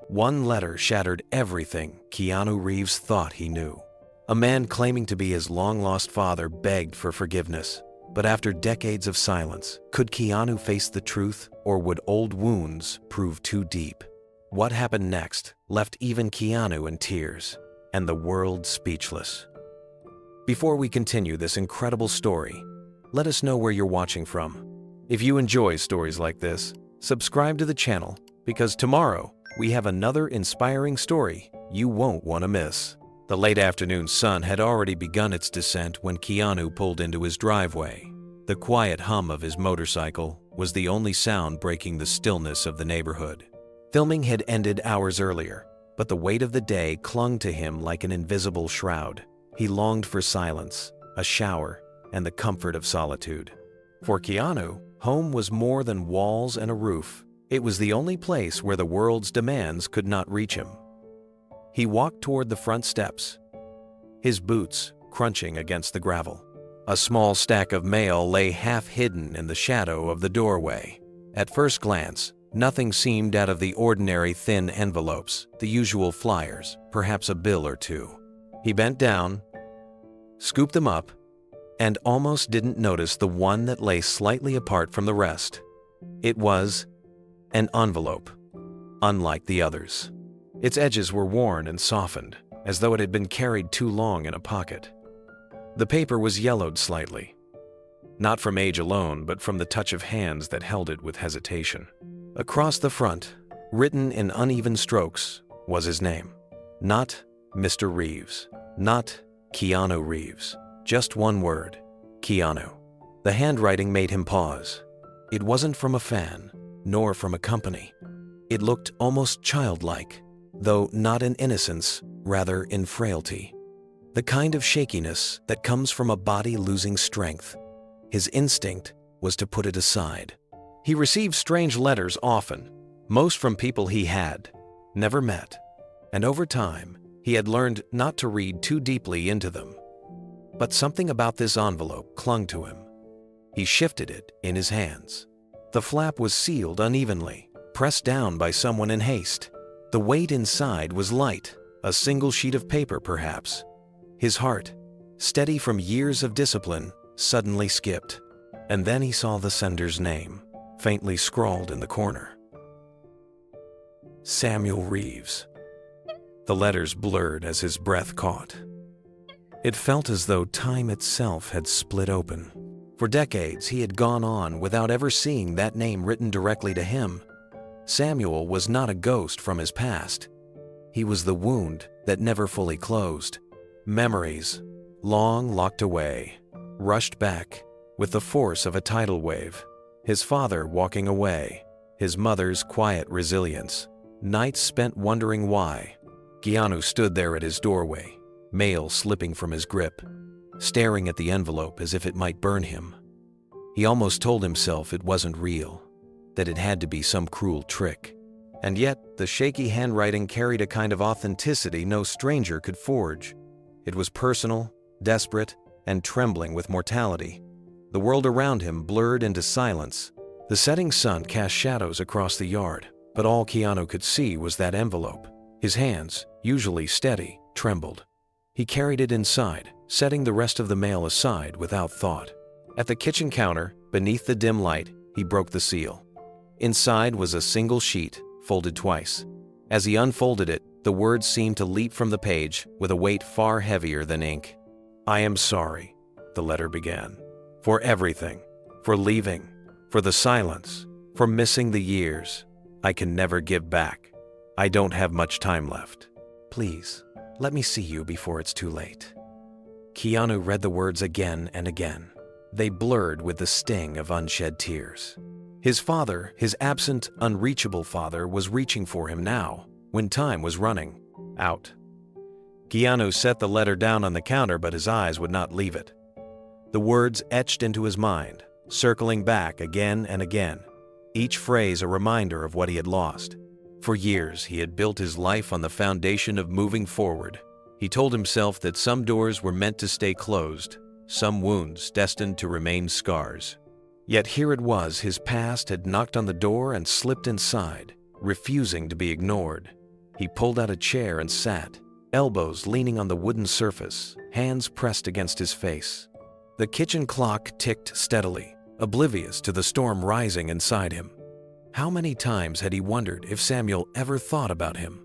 One letter shattered everything Keanu Reeves thought he knew. A man claiming to be his long-lost father begged for forgiveness. But after decades of silence, could Keanu face the truth, or would old wounds prove too deep? What happened next left even Keanu in tears, and the world speechless. Before we continue this incredible story, let us know where you're watching from. If you enjoy stories like this, subscribe to the channel, because tomorrow we have another inspiring story you won't want to miss. The late afternoon sun had already begun its descent when Keanu pulled into his driveway. The quiet hum of his motorcycle was the only sound breaking the stillness of the neighborhood. Filming had ended hours earlier, but the weight of the day clung to him like an invisible shroud. He longed for silence, a shower, and the comfort of solitude. For Keanu, home was more than walls and a roof. It was the only place where the world's demands could not reach him. He walked toward the front steps, his boots crunching against the gravel. A small stack of mail lay half hidden in the shadow of the doorway. At first glance, nothing seemed out of the ordinary thin envelopes, the usual flyers, perhaps a bill or two. He bent down, scooped them up, and almost didn't notice the one that lay slightly apart from the rest. It was an envelope, unlike the others. Its edges were worn and softened, as though it had been carried too long in a pocket. The paper was yellowed slightly, not from age alone, but from the touch of hands that held it with hesitation. Across the front, written in uneven strokes, was his name. Not Mr. Reeves, not Keanu Reeves, just one word, Keanu. The handwriting made him pause. It wasn't from a fan, nor from a company. It looked almost childlike, though not in innocence, rather in frailty. The kind of shakiness that comes from a body losing strength. His instinct was to put it aside. He received strange letters often, most from people he had never met, and over time, he had learned not to read too deeply into them. But something about this envelope clung to him. He shifted it in his hands. The flap was sealed unevenly, pressed down by someone in haste. The weight inside was light, a single sheet of paper perhaps. His heart, steady from years of discipline, suddenly skipped. And then he saw the sender's name, faintly scrawled in the corner. Samuel Reeves. The letters blurred as his breath caught. It felt as though time itself had split open. For decades, he had gone on without ever seeing that name written directly to him. Samuel was not a ghost from his past. He was the wound that never fully closed. Memories, long locked away, rushed back with the force of a tidal wave. His father walking away, his mother's quiet resilience, nights spent wondering why. Keanu stood there at his doorway, mail slipping from his grip, staring at the envelope as if it might burn him. He almost told himself it wasn't real, that it had to be some cruel trick. And yet, the shaky handwriting carried a kind of authenticity no stranger could forge. It was personal, desperate, and trembling with mortality. The world around him blurred into silence. The setting sun cast shadows across the yard, but all Keanu could see was that envelope. His hands, usually steady, trembled. He carried it inside, setting the rest of the mail aside without thought. At the kitchen counter, beneath the dim light, he broke the seal. Inside was a single sheet, folded twice. As he unfolded it, the words seemed to leap from the page with a weight far heavier than ink. I am sorry, the letter began. For everything. For leaving. For the silence. For missing the years. I can never give back. I don't have much time left. Please, let me see you before it's too late. Keanu read the words again and again. They blurred with the sting of unshed tears. His father, his absent, unreachable father, was reaching for him now, when time was running out. Keanu set the letter down on the counter, but his eyes would not leave it. The words etched into his mind, circling back again and again, each phrase a reminder of what he had lost. For years, he had built his life on the foundation of moving forward. He told himself that some doors were meant to stay closed, some wounds destined to remain scars. Yet here it was, his past had knocked on the door and slipped inside, refusing to be ignored. He pulled out a chair and sat, elbows leaning on the wooden surface, hands pressed against his face. The kitchen clock ticked steadily, oblivious to the storm rising inside him. How many times had he wondered if Samuel ever thought about him?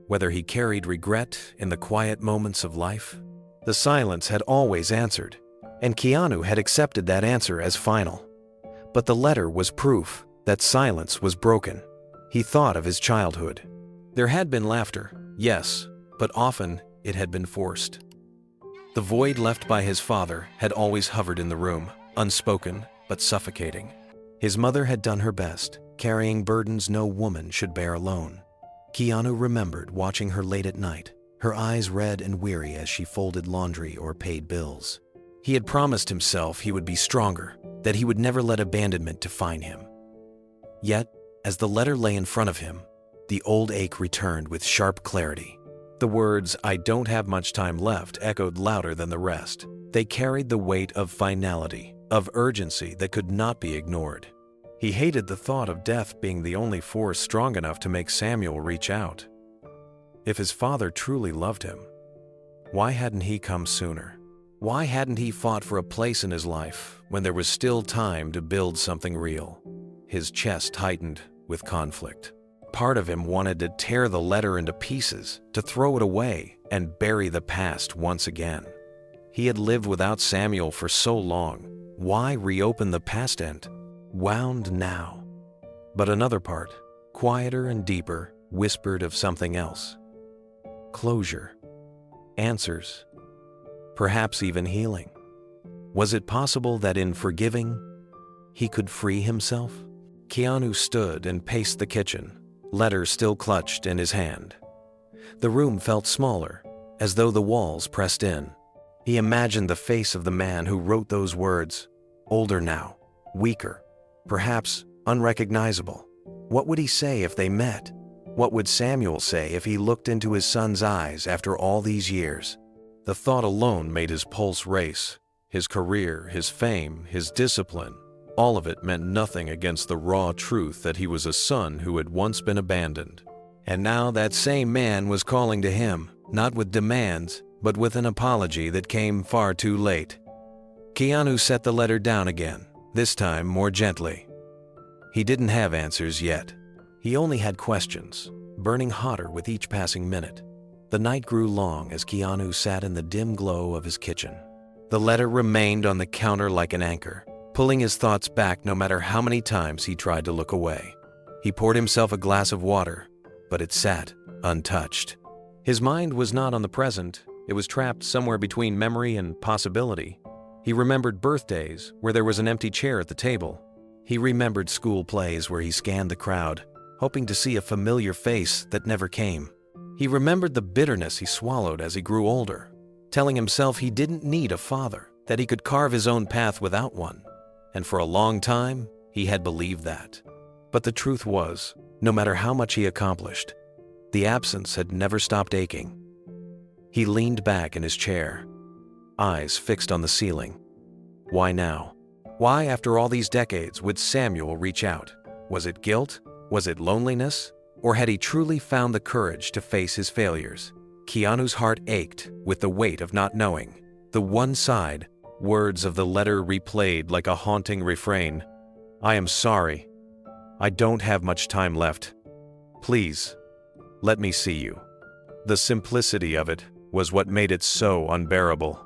Whether he carried regret in the quiet moments of life? The silence had always answered, and Keanu had accepted that answer as final. But the letter was proof that silence was broken. He thought of his childhood. There had been laughter, yes, but often it had been forced. The void left by his father had always hovered in the room, unspoken but suffocating. His mother had done her best, carrying burdens no woman should bear alone. Keanu remembered watching her late at night, her eyes red and weary as she folded laundry or paid bills. He had promised himself he would be stronger, that he would never let abandonment define him. Yet, as the letter lay in front of him, the old ache returned with sharp clarity. The words, "I don't have much time left," echoed louder than the rest. They carried the weight of finality, of urgency that could not be ignored. He hated the thought of death being the only force strong enough to make Samuel reach out. If his father truly loved him, why hadn't he come sooner? Why hadn't he fought for a place in his life when there was still time to build something real? His chest tightened with conflict. Part of him wanted to tear the letter into pieces, to throw it away and bury the past once again. He had lived without Samuel for so long. Why reopen the past end? Wound now. But another part, quieter and deeper, whispered of something else. Closure. Answers. Perhaps even healing. Was it possible that in forgiving, he could free himself? Keanu stood and paced the kitchen, letter still clutched in his hand. The room felt smaller, as though the walls pressed in. He imagined the face of the man who wrote those words, older now, weaker, perhaps unrecognizable. What would he say if they met? What would Samuel say if he looked into his son's eyes after all these years? The thought alone made his pulse race. His career, his fame, his discipline, all of it meant nothing against the raw truth that he was a son who had once been abandoned. And now that same man was calling to him, not with demands, but with an apology that came far too late. Keanu set the letter down again, this time more gently. He didn't have answers yet. He only had questions, burning hotter with each passing minute. The night grew long as Keanu sat in the dim glow of his kitchen. The letter remained on the counter like an anchor, pulling his thoughts back no matter how many times he tried to look away. He poured himself a glass of water, but it sat untouched. His mind was not on the present. It was trapped somewhere between memory and possibility. He remembered birthdays where there was an empty chair at the table. He remembered school plays where he scanned the crowd, hoping to see a familiar face that never came. He remembered the bitterness he swallowed as he grew older, telling himself he didn't need a father, that he could carve his own path without one. And for a long time, he had believed that. But the truth was, no matter how much he accomplished, the absence had never stopped aching. He leaned back in his chair, eyes fixed on the ceiling. Why now? Why, after all these decades, would Samuel reach out? Was it guilt? Was it loneliness? Or had he truly found the courage to face his failures? Keanu's heart ached with the weight of not knowing. The one side, words of the letter replayed like a haunting refrain. I am sorry. I don't have much time left. Please, let me see you. The simplicity of it was what made it so unbearable.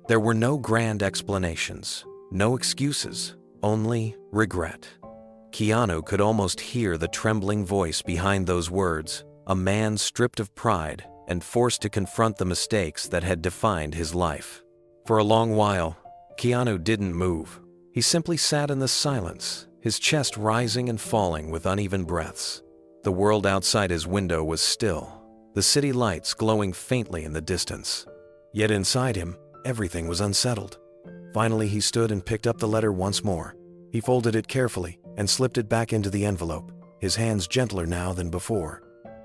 There were no grand explanations, no excuses, only regret. Keanu could almost hear the trembling voice behind those words, a man stripped of pride and forced to confront the mistakes that had defined his life. For a long while, Keanu didn't move. He simply sat in the silence, his chest rising and falling with uneven breaths. The world outside his window was still, the city lights glowing faintly in the distance. Yet inside him, everything was unsettled. Finally, he stood and picked up the letter once more. He folded it carefully and slipped it back into the envelope, his hands gentler now than before.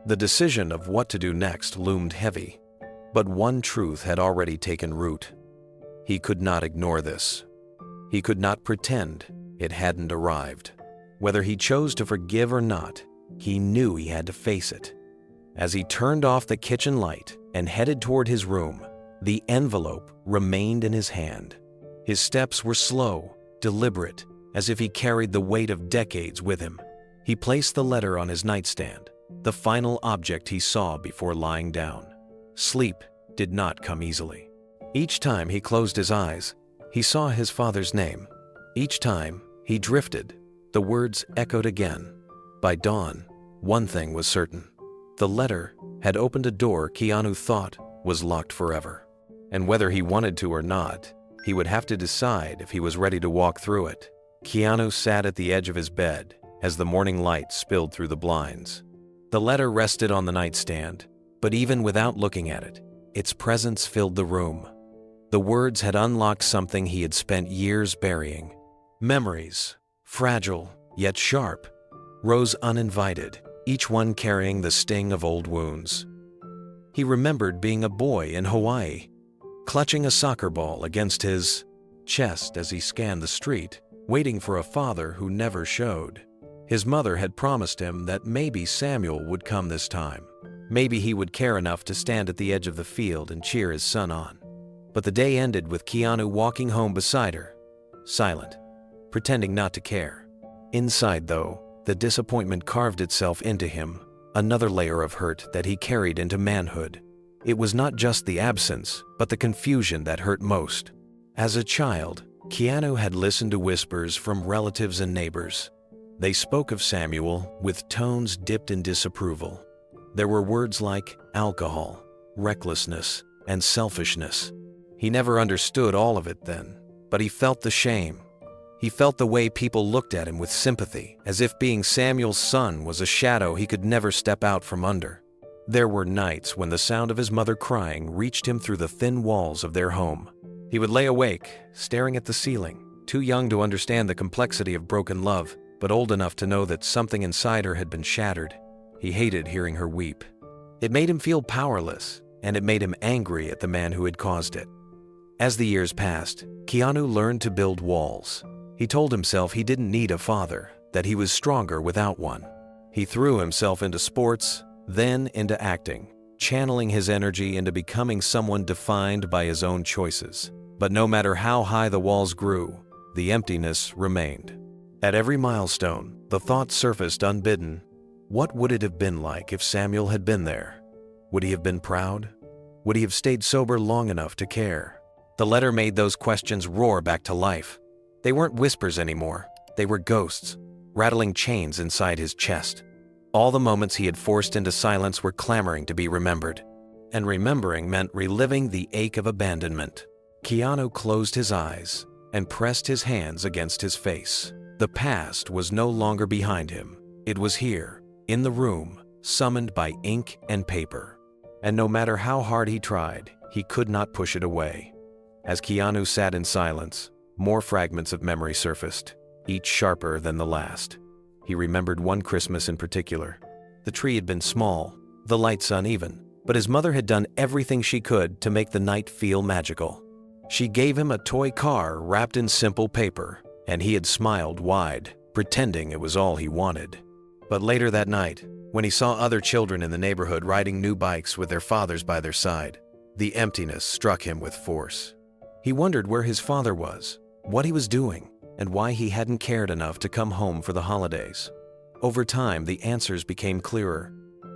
The decision of what to do next loomed heavy, but one truth had already taken root. He could not ignore this. He could not pretend it hadn't arrived. Whether he chose to forgive or not, he knew he had to face it. As he turned off the kitchen light and headed toward his room, the envelope remained in his hand. His steps were slow, deliberate, as if he carried the weight of decades with him. He placed the letter on his nightstand, the final object he saw before lying down. Sleep did not come easily. Each time he closed his eyes, he saw his father's name. Each time he drifted, the words echoed again. By dawn, one thing was certain. The letter had opened a door Keanu thought was locked forever. And whether he wanted to or not, he would have to decide if he was ready to walk through it. Keanu sat at the edge of his bed as the morning light spilled through the blinds. The letter rested on the nightstand, but even without looking at it, its presence filled the room. The words had unlocked something he had spent years burying. Memories, fragile yet sharp, rose uninvited, each one carrying the sting of old wounds. He remembered being a boy in Hawaii, clutching a soccer ball against his chest as he scanned the street, waiting for a father who never showed. His mother had promised him that maybe Samuel would come this time. Maybe he would care enough to stand at the edge of the field and cheer his son on. But the day ended with Keanu walking home beside her, silent, pretending not to care. Inside, though, the disappointment carved itself into him, another layer of hurt that he carried into manhood. It was not just the absence, but the confusion that hurt most. As a child, Keanu had listened to whispers from relatives and neighbors. They spoke of Samuel with tones dipped in disapproval. There were words like alcohol, recklessness, and selfishness. He never understood all of it then, but he felt the shame. He felt the way people looked at him with sympathy, as if being Samuel's son was a shadow he could never step out from under. There were nights when the sound of his mother crying reached him through the thin walls of their home. He would lay awake, staring at the ceiling, too young to understand the complexity of broken love, but old enough to know that something inside her had been shattered. He hated hearing her weep. It made him feel powerless, and it made him angry at the man who had caused it. As the years passed, Keanu learned to build walls. He told himself he didn't need a father, that he was stronger without one. He threw himself into sports, then into acting, channeling his energy into becoming someone defined by his own choices. But no matter how high the walls grew, the emptiness remained. At every milestone, the thought surfaced unbidden. What would it have been like if Samuel had been there? Would he have been proud? Would he have stayed sober long enough to care? The letter made those questions roar back to life. They weren't whispers anymore. They were ghosts, rattling chains inside his chest. All the moments he had forced into silence were clamoring to be remembered. And remembering meant reliving the ache of abandonment. Keanu closed his eyes and pressed his hands against his face. The past was no longer behind him. It was here, in the room, summoned by ink and paper. And no matter how hard he tried, he could not push it away. As Keanu sat in silence, more fragments of memory surfaced, each sharper than the last. He remembered one Christmas in particular. The tree had been small, the lights uneven, but his mother had done everything she could to make the night feel magical. She gave him a toy car wrapped in simple paper, and he had smiled wide, pretending it was all he wanted. But later that night, when he saw other children in the neighborhood riding new bikes with their fathers by their side, the emptiness struck him with force. He wondered where his father was, what he was doing, and why he hadn't cared enough to come home for the holidays. Over time, the answers became clearer.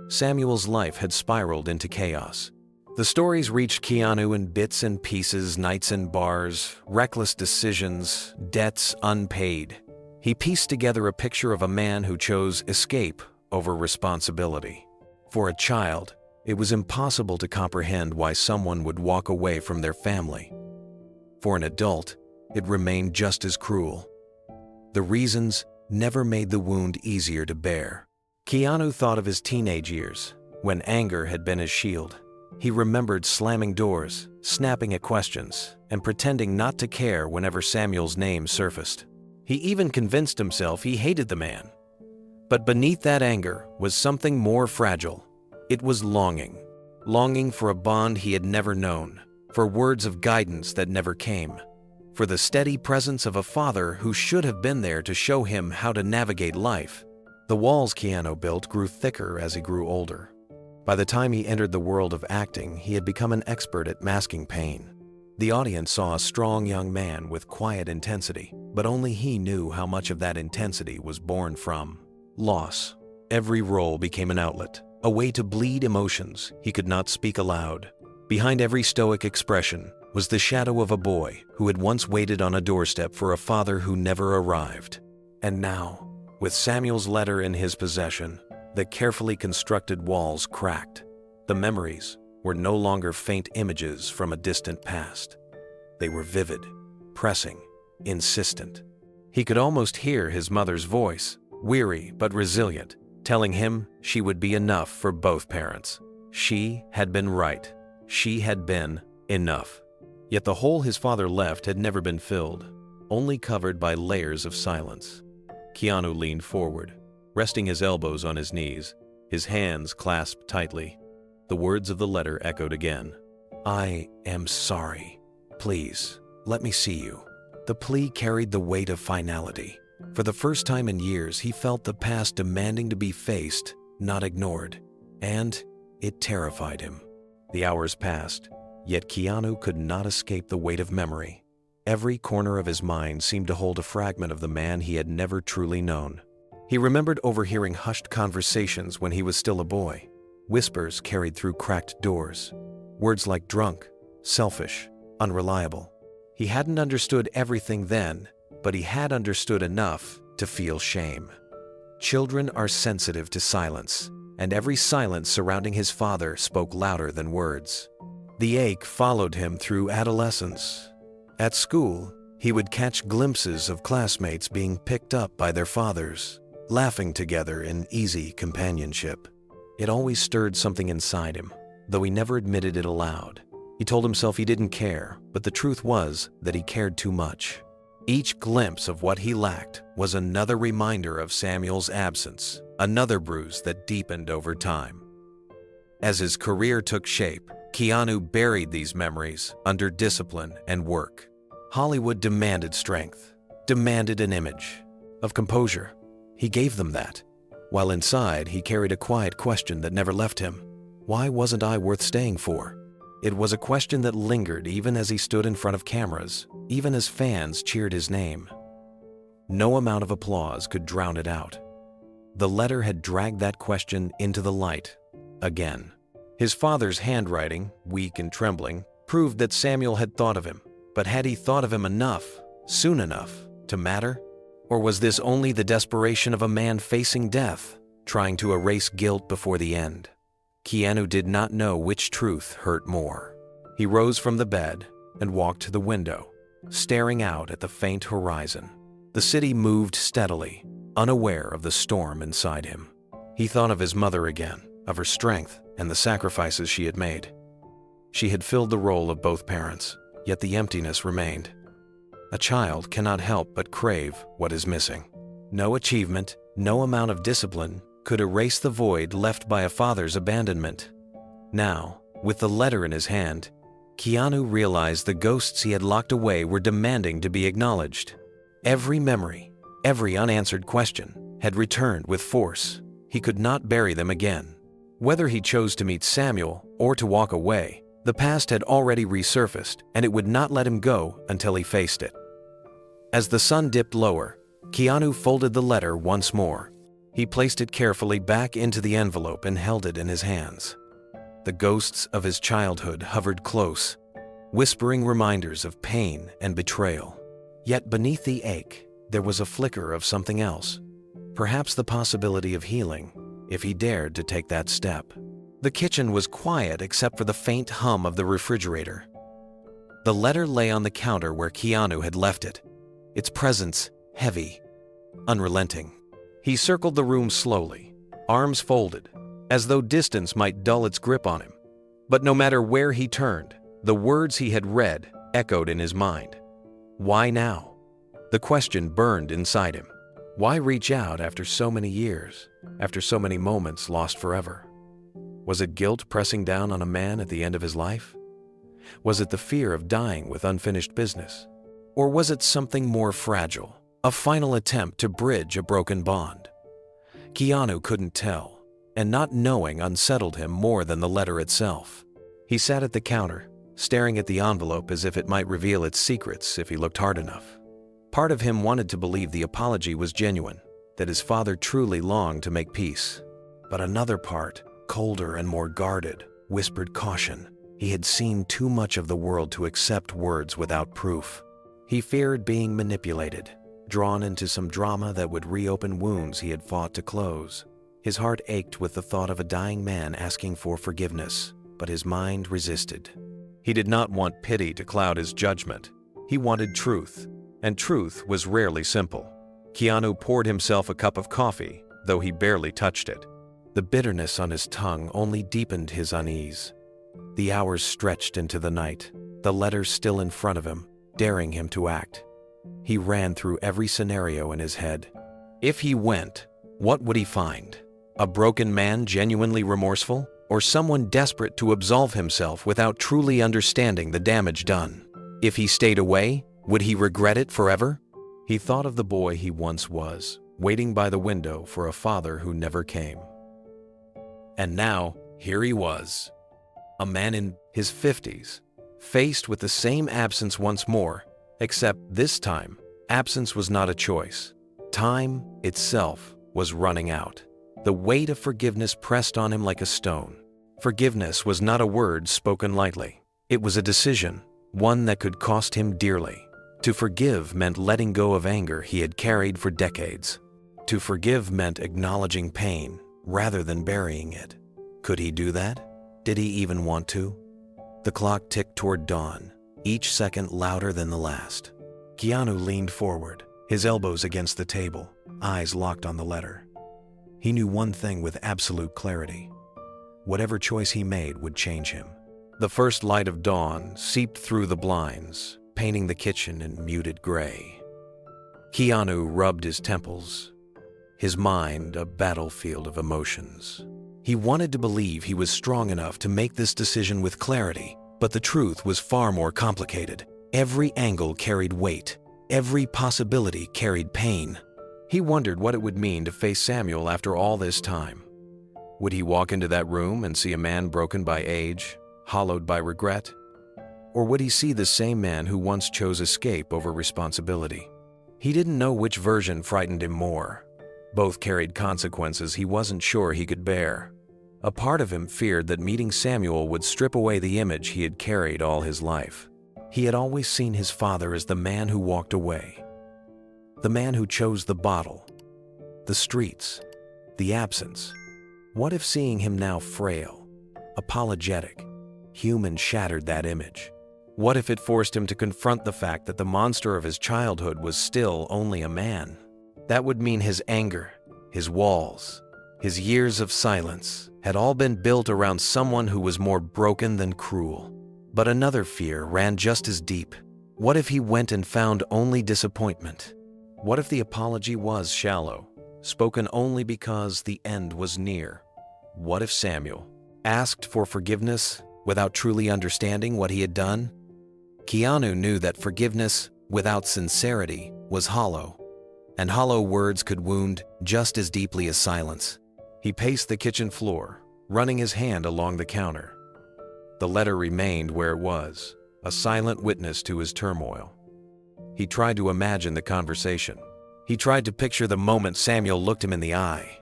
Samuel's life had spiraled into chaos. The stories reached Keanu in bits and pieces, nights in bars, reckless decisions, debts unpaid. He pieced together a picture of a man who chose escape over responsibility. For a child, it was impossible to comprehend why someone would walk away from their family. For an adult, it remained just as cruel. The reasons never made the wound easier to bear. Keanu thought of his teenage years, when anger had been his shield. He remembered slamming doors, snapping at questions, and pretending not to care whenever Samuel's name surfaced. He even convinced himself he hated the man. But beneath that anger was something more fragile. It was longing. Longing for a bond he had never known, for words of guidance that never came, for the steady presence of a father who should have been there to show him how to navigate life. The walls Keanu built grew thicker as he grew older. By the time he entered the world of acting, he had become an expert at masking pain. The audience saw a strong young man with quiet intensity, but only he knew how much of that intensity was born from loss. Every role became an outlet, a way to bleed emotions he could not speak aloud. Behind every stoic expression was the shadow of a boy who had once waited on a doorstep for a father who never arrived. And now, with Samuel's letter in his possession, the carefully constructed walls cracked. The memories were no longer faint images from a distant past. They were vivid, pressing, insistent. He could almost hear his mother's voice, weary but resilient, telling him she would be enough for both parents. She had been right. She had been enough. Yet the hole his father left had never been filled, only covered by layers of silence. Keanu leaned forward, resting his elbows on his knees, his hands clasped tightly. The words of the letter echoed again. "I am sorry. Please, let me see you." The plea carried the weight of finality. For the first time in years, he felt the past demanding to be faced, not ignored. And it terrified him. The hours passed, yet Keanu could not escape the weight of memory. Every corner of his mind seemed to hold a fragment of the man he had never truly known. He remembered overhearing hushed conversations when he was still a boy. Whispers carried through cracked doors. Words like drunk, selfish, unreliable. He hadn't understood everything then, but he had understood enough to feel shame. Children are sensitive to silence, and every silence surrounding his father spoke louder than words. The ache followed him through adolescence. At school, he would catch glimpses of classmates being picked up by their fathers, laughing together in easy companionship. It always stirred something inside him, though he never admitted it aloud. He told himself he didn't care, but the truth was that he cared too much. Each glimpse of what he lacked was another reminder of Samuel's absence, another bruise that deepened over time. As his career took shape, Keanu buried these memories under discipline and work. Hollywood demanded strength, demanded an image of composure. He gave them that. While inside, he carried a quiet question that never left him. Why wasn't I worth staying for? It was a question that lingered even as he stood in front of cameras, even as fans cheered his name. No amount of applause could drown it out. The letter had dragged that question into the light again. His father's handwriting, weak and trembling, proved that Samuel had thought of him. But had he thought of him enough, soon enough, to matter? Or was this only the desperation of a man facing death, trying to erase guilt before the end? Keanu did not know which truth hurt more. He rose from the bed and walked to the window, staring out at the faint horizon. The city moved steadily, unaware of the storm inside him. He thought of his mother again, of her strength and the sacrifices she had made. She had filled the role of both parents, yet the emptiness remained. A child cannot help but crave what is missing. No achievement, no amount of discipline could erase the void left by a father's abandonment. Now, with the letter in his hand, Keanu realized the ghosts he had locked away were demanding to be acknowledged. Every memory, every unanswered question had returned with force. He could not bury them again. Whether he chose to meet Samuel or to walk away, the past had already resurfaced, and it would not let him go until he faced it. As the sun dipped lower, Keanu folded the letter once more. He placed it carefully back into the envelope and held it in his hands. The ghosts of his childhood hovered close, whispering reminders of pain and betrayal. Yet beneath the ache, there was a flicker of something else. Perhaps the possibility of healing, if he dared to take that step. The kitchen was quiet except for the faint hum of the refrigerator. The letter lay on the counter where Keanu had left it, its presence heavy, unrelenting. He circled the room slowly, arms folded, as though distance might dull its grip on him. But no matter where he turned, the words he had read echoed in his mind. Why now? The question burned inside him. Why reach out after so many years, after so many moments lost forever? Was it guilt pressing down on a man at the end of his life? Was it the fear of dying with unfinished business? Or was it something more fragile, a final attempt to bridge a broken bond? Keanu couldn't tell, and not knowing unsettled him more than the letter itself. He sat at the counter, staring at the envelope as if it might reveal its secrets if he looked hard enough. Part of him wanted to believe the apology was genuine, that his father truly longed to make peace. But another part, colder and more guarded, whispered caution. He had seen too much of the world to accept words without proof. He feared being manipulated, drawn into some drama that would reopen wounds he had fought to close. His heart ached with the thought of a dying man asking for forgiveness, but his mind resisted. He did not want pity to cloud his judgment. He wanted truth, and truth was rarely simple. Keanu poured himself a cup of coffee, though he barely touched it. The bitterness on his tongue only deepened his unease. The hours stretched into the night, the letter still in front of him, daring him to act. He ran through every scenario in his head. If he went, what would he find? A broken man genuinely remorseful, or someone desperate to absolve himself without truly understanding the damage done? If he stayed away, would he regret it forever? He thought of the boy he once was, waiting by the window for a father who never came. And now, here he was, a man in his 50s, faced with the same absence once more, except this time, absence was not a choice. Time itself was running out. The weight of forgiveness pressed on him like a stone. Forgiveness was not a word spoken lightly. It was a decision, one that could cost him dearly. To forgive meant letting go of anger he had carried for decades. To forgive meant acknowledging pain rather than burying it. Could he do that? Did he even want to? The clock ticked toward dawn, each second louder than the last. Keanu leaned forward, his elbows against the table, eyes locked on the letter. He knew one thing with absolute clarity. Whatever choice he made would change him. The first light of dawn seeped through the blinds, painting the kitchen in muted gray. Keanu rubbed his temples, his mind a battlefield of emotions. He wanted to believe he was strong enough to make this decision with clarity, but the truth was far more complicated. Every angle carried weight. Every possibility carried pain. He wondered what it would mean to face Samuel after all this time. Would he walk into that room and see a man broken by age, hollowed by regret? Or would he see the same man who once chose escape over responsibility? He didn't know which version frightened him more. Both carried consequences he wasn't sure he could bear. A part of him feared that meeting Samuel would strip away the image he had carried all his life. He had always seen his father as the man who walked away, the man who chose the bottle, the streets, the absence. What if seeing him now frail, apologetic, human shattered that image? What if it forced him to confront the fact that the monster of his childhood was still only a man? That would mean his anger, his walls, his years of silence had all been built around someone who was more broken than cruel. But another fear ran just as deep. What if he went and found only disappointment? What if the apology was shallow, spoken only because the end was near? What if Samuel asked for forgiveness without truly understanding what he had done? Keanu knew that forgiveness without sincerity was hollow, and hollow words could wound just as deeply as silence. He paced the kitchen floor, running his hand along the counter. The letter remained where it was, a silent witness to his turmoil. He tried to imagine the conversation. He tried to picture the moment Samuel looked him in the eye.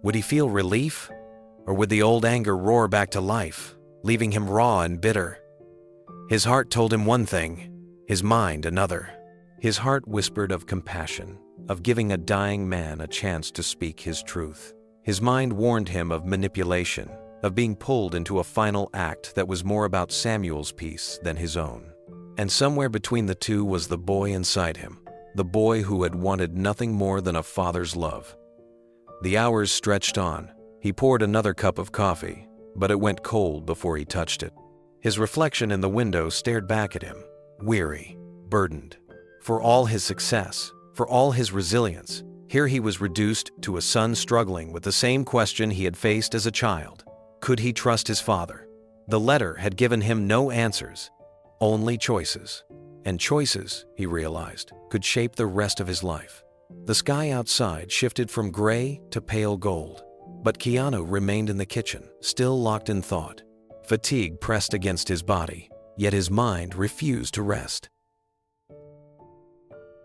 Would he feel relief? Or would the old anger roar back to life, leaving him raw and bitter? His heart told him one thing, his mind another. His heart whispered of compassion, of giving a dying man a chance to speak his truth. His mind warned him of manipulation, of being pulled into a final act that was more about Samuel's peace than his own. And somewhere between the two was the boy inside him, the boy who had wanted nothing more than a father's love. The hours stretched on. He poured another cup of coffee, but it went cold before he touched it. His reflection in the window stared back at him, weary, burdened. For all his success, for all his resilience, here he was reduced to a son struggling with the same question he had faced as a child. Could he trust his father? The letter had given him no answers, only choices. And choices, he realized, could shape the rest of his life. The sky outside shifted from gray to pale gold. But Keanu remained in the kitchen, still locked in thought. Fatigue pressed against his body, yet his mind refused to rest.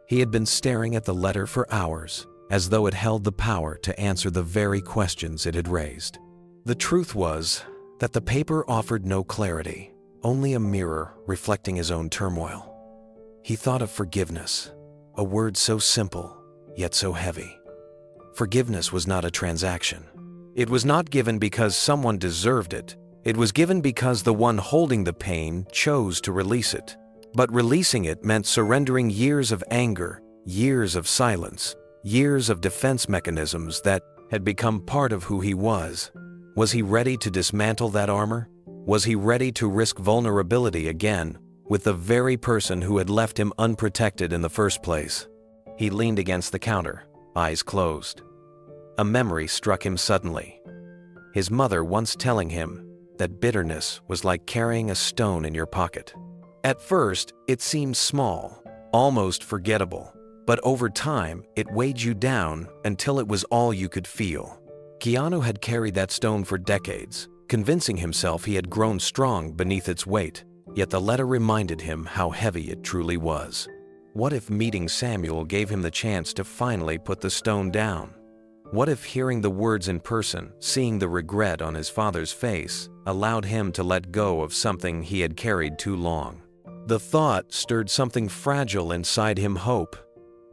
He had been staring at the letter for hours, as though it held the power to answer the very questions it had raised. The truth was that the paper offered no clarity, only a mirror reflecting his own turmoil. He thought of forgiveness, a word so simple, yet so heavy. Forgiveness was not a transaction. It was not given because someone deserved it. It was given because the one holding the pain chose to release it. But releasing it meant surrendering years of anger, years of silence, years of defense mechanisms that had become part of who he was. Was he ready to dismantle that armor? Was he ready to risk vulnerability again with the very person who had left him unprotected in the first place? He leaned against the counter, eyes closed. A memory struck him suddenly. His mother once telling him that bitterness was like carrying a stone in your pocket. At first, it seemed small, almost forgettable, but over time, it weighed you down until it was all you could feel. Keanu had carried that stone for decades, convincing himself he had grown strong beneath its weight, yet the letter reminded him how heavy it truly was. What if meeting Samuel gave him the chance to finally put the stone down? What if hearing the words in person, seeing the regret on his father's face, allowed him to let go of something he had carried too long? The thought stirred something fragile inside him, hope.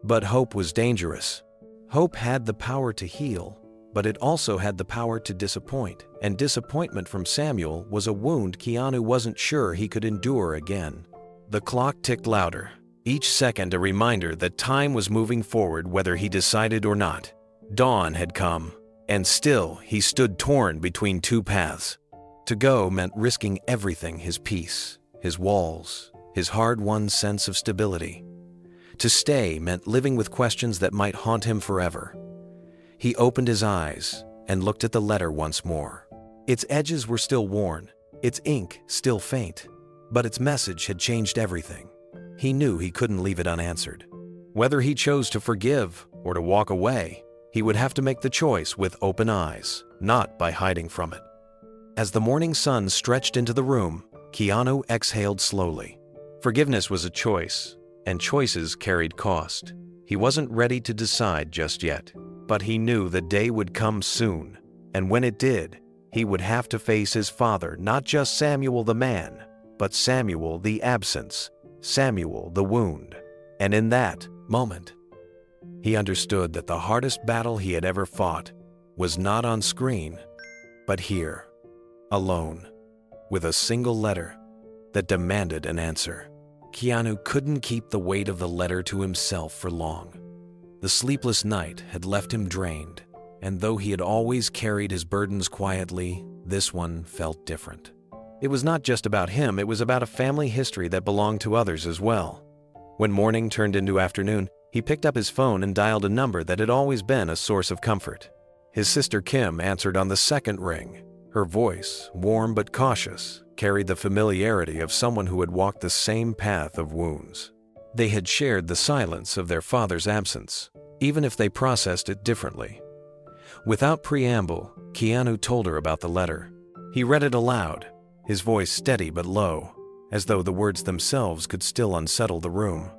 But hope was dangerous. Hope had the power to heal, but it also had the power to disappoint, and disappointment from Samuel was a wound Keanu wasn't sure he could endure again. The clock ticked louder, each second a reminder that time was moving forward whether he decided or not. Dawn had come, and still he stood torn between two paths. To go meant risking everything: his peace, his walls, his hard-won sense of stability. To stay meant living with questions that might haunt him forever. He opened his eyes and looked at the letter once more. Its edges were still worn, its ink still faint, but its message had changed everything. He knew he couldn't leave it unanswered. Whether he chose to forgive or to walk away, he would have to make the choice with open eyes, not by hiding from it. As the morning sun stretched into the room, Keanu exhaled slowly. Forgiveness was a choice, and choices carried cost. He wasn't ready to decide just yet, but he knew the day would come soon, and when it did, he would have to face his father, not just Samuel the man, but Samuel the absence, Samuel the wound. And in that moment, he understood that the hardest battle he had ever fought was not on screen, but here, alone, with a single letter that demanded an answer. Keanu couldn't keep the weight of the letter to himself for long. The sleepless night had left him drained, and though he had always carried his burdens quietly, this one felt different. It was not just about him, it was about a family history that belonged to others as well. When morning turned into afternoon, he picked up his phone and dialed a number that had always been a source of comfort. His sister Kim answered on the second ring. Her voice, warm but cautious, carried the familiarity of someone who had walked the same path of wounds. They had shared the silence of their father's absence, even if they processed it differently. Without preamble, Keanu told her about the letter. He read it aloud, his voice steady but low, as though the words themselves could still unsettle the room.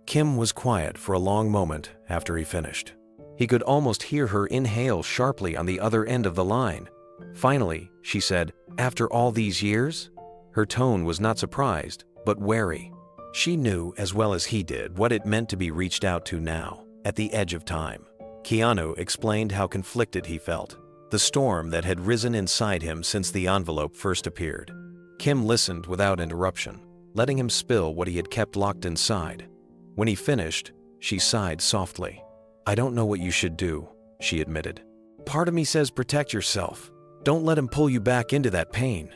Kim was quiet for a long moment after he finished. He could almost hear her inhale sharply on the other end of the line. Finally, she said, "After all these years?" Her tone was not surprised, but wary. She knew as well as he did what it meant to be reached out to now, at the edge of time. Keanu explained how conflicted he felt, the storm that had risen inside him since the envelope first appeared. Kim listened without interruption, letting him spill what he had kept locked inside. When he finished, she sighed softly. "I don't know what you should do," she admitted. "Part of me says protect yourself. Don't let him pull you back into that pain.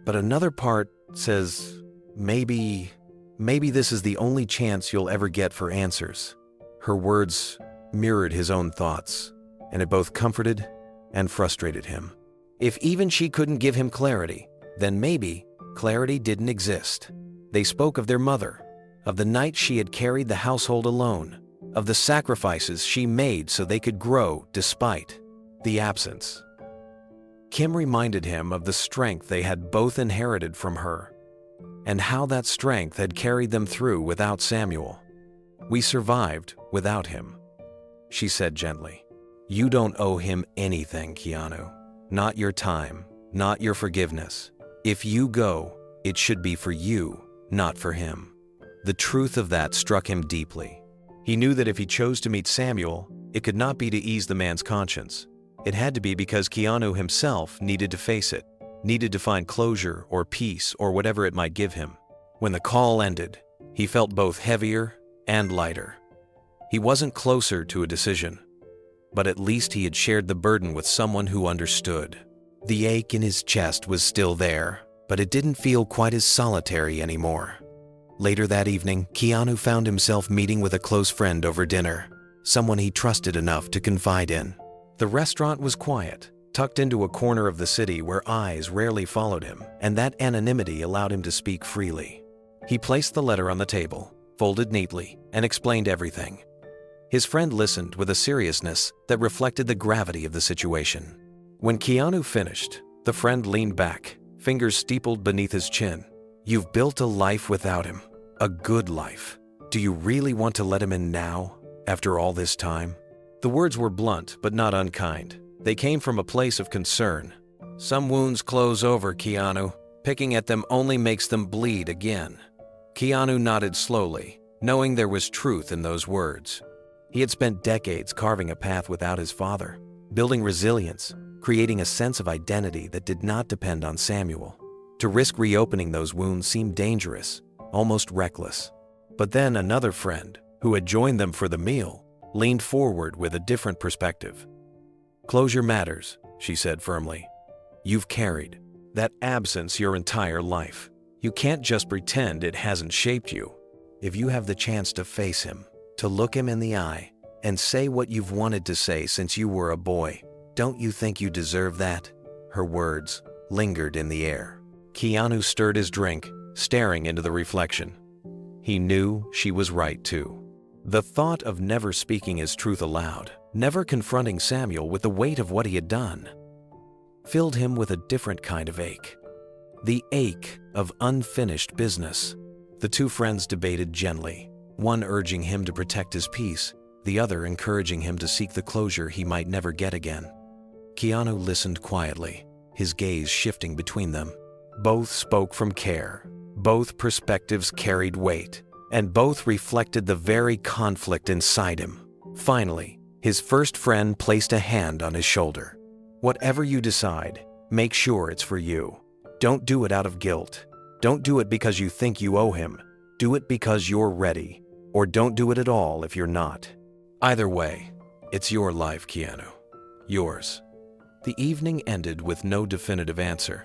But another part says, maybe this is the only chance you'll ever get for answers." Her words mirrored his own thoughts, and it both comforted and frustrated him. If even she couldn't give him clarity, then maybe clarity didn't exist. They spoke of their mother, of the night she had carried the household alone, of the sacrifices she made so they could grow despite the absence. Kim reminded him of the strength they had both inherited from her, and how that strength had carried them through without Samuel. "We survived without him," she said gently. "You don't owe him anything, Keanu. Not your time, not your forgiveness. If you go, it should be for you, not for him." The truth of that struck him deeply. He knew that if he chose to meet Samuel, it could not be to ease the man's conscience. It had to be because Keanu himself needed to face it, needed to find closure or peace or whatever it might give him. When the call ended, he felt both heavier and lighter. He wasn't closer to a decision, but at least he had shared the burden with someone who understood. The ache in his chest was still there, but it didn't feel quite as solitary anymore. Later that evening, Keanu found himself meeting with a close friend over dinner, someone he trusted enough to confide in. The restaurant was quiet, tucked into a corner of the city where eyes rarely followed him, and that anonymity allowed him to speak freely. He placed the letter on the table, folded neatly, and explained everything. His friend listened with a seriousness that reflected the gravity of the situation. When Keanu finished, the friend leaned back, fingers steepled beneath his chin. "You've built a life without him, a good life. Do you really want to let him in now, after all this time?" The words were blunt but not unkind. They came from a place of concern. "Some wounds close over, Keanu. Picking at them only makes them bleed again." Keanu nodded slowly, knowing there was truth in those words. He had spent decades carving a path without his father, building resilience, creating a sense of identity that did not depend on Samuel. To risk reopening those wounds seemed dangerous, almost reckless. But then another friend, who had joined them for the meal, leaned forward with a different perspective. "Closure matters," she said firmly. "You've carried that absence your entire life. You can't just pretend it hasn't shaped you. If you have the chance to face him, to look him in the eye, and say what you've wanted to say since you were a boy, don't you think you deserve that?" Her words lingered in the air. Keanu stirred his drink, staring into the reflection. He knew she was right too. The thought of never speaking his truth aloud, never confronting Samuel with the weight of what he had done, filled him with a different kind of ache. The ache of unfinished business. The two friends debated gently, one urging him to protect his peace, the other encouraging him to seek the closure he might never get again. Keanu listened quietly, his gaze shifting between them. Both spoke from care, both perspectives carried weight, and both reflected the very conflict inside him. Finally, his first friend placed a hand on his shoulder. "Whatever you decide, make sure it's for you. Don't do it out of guilt. Don't do it because you think you owe him. Do it because you're ready. Or don't do it at all if you're not. Either way, it's your life, Keanu. Yours." The evening ended with no definitive answer,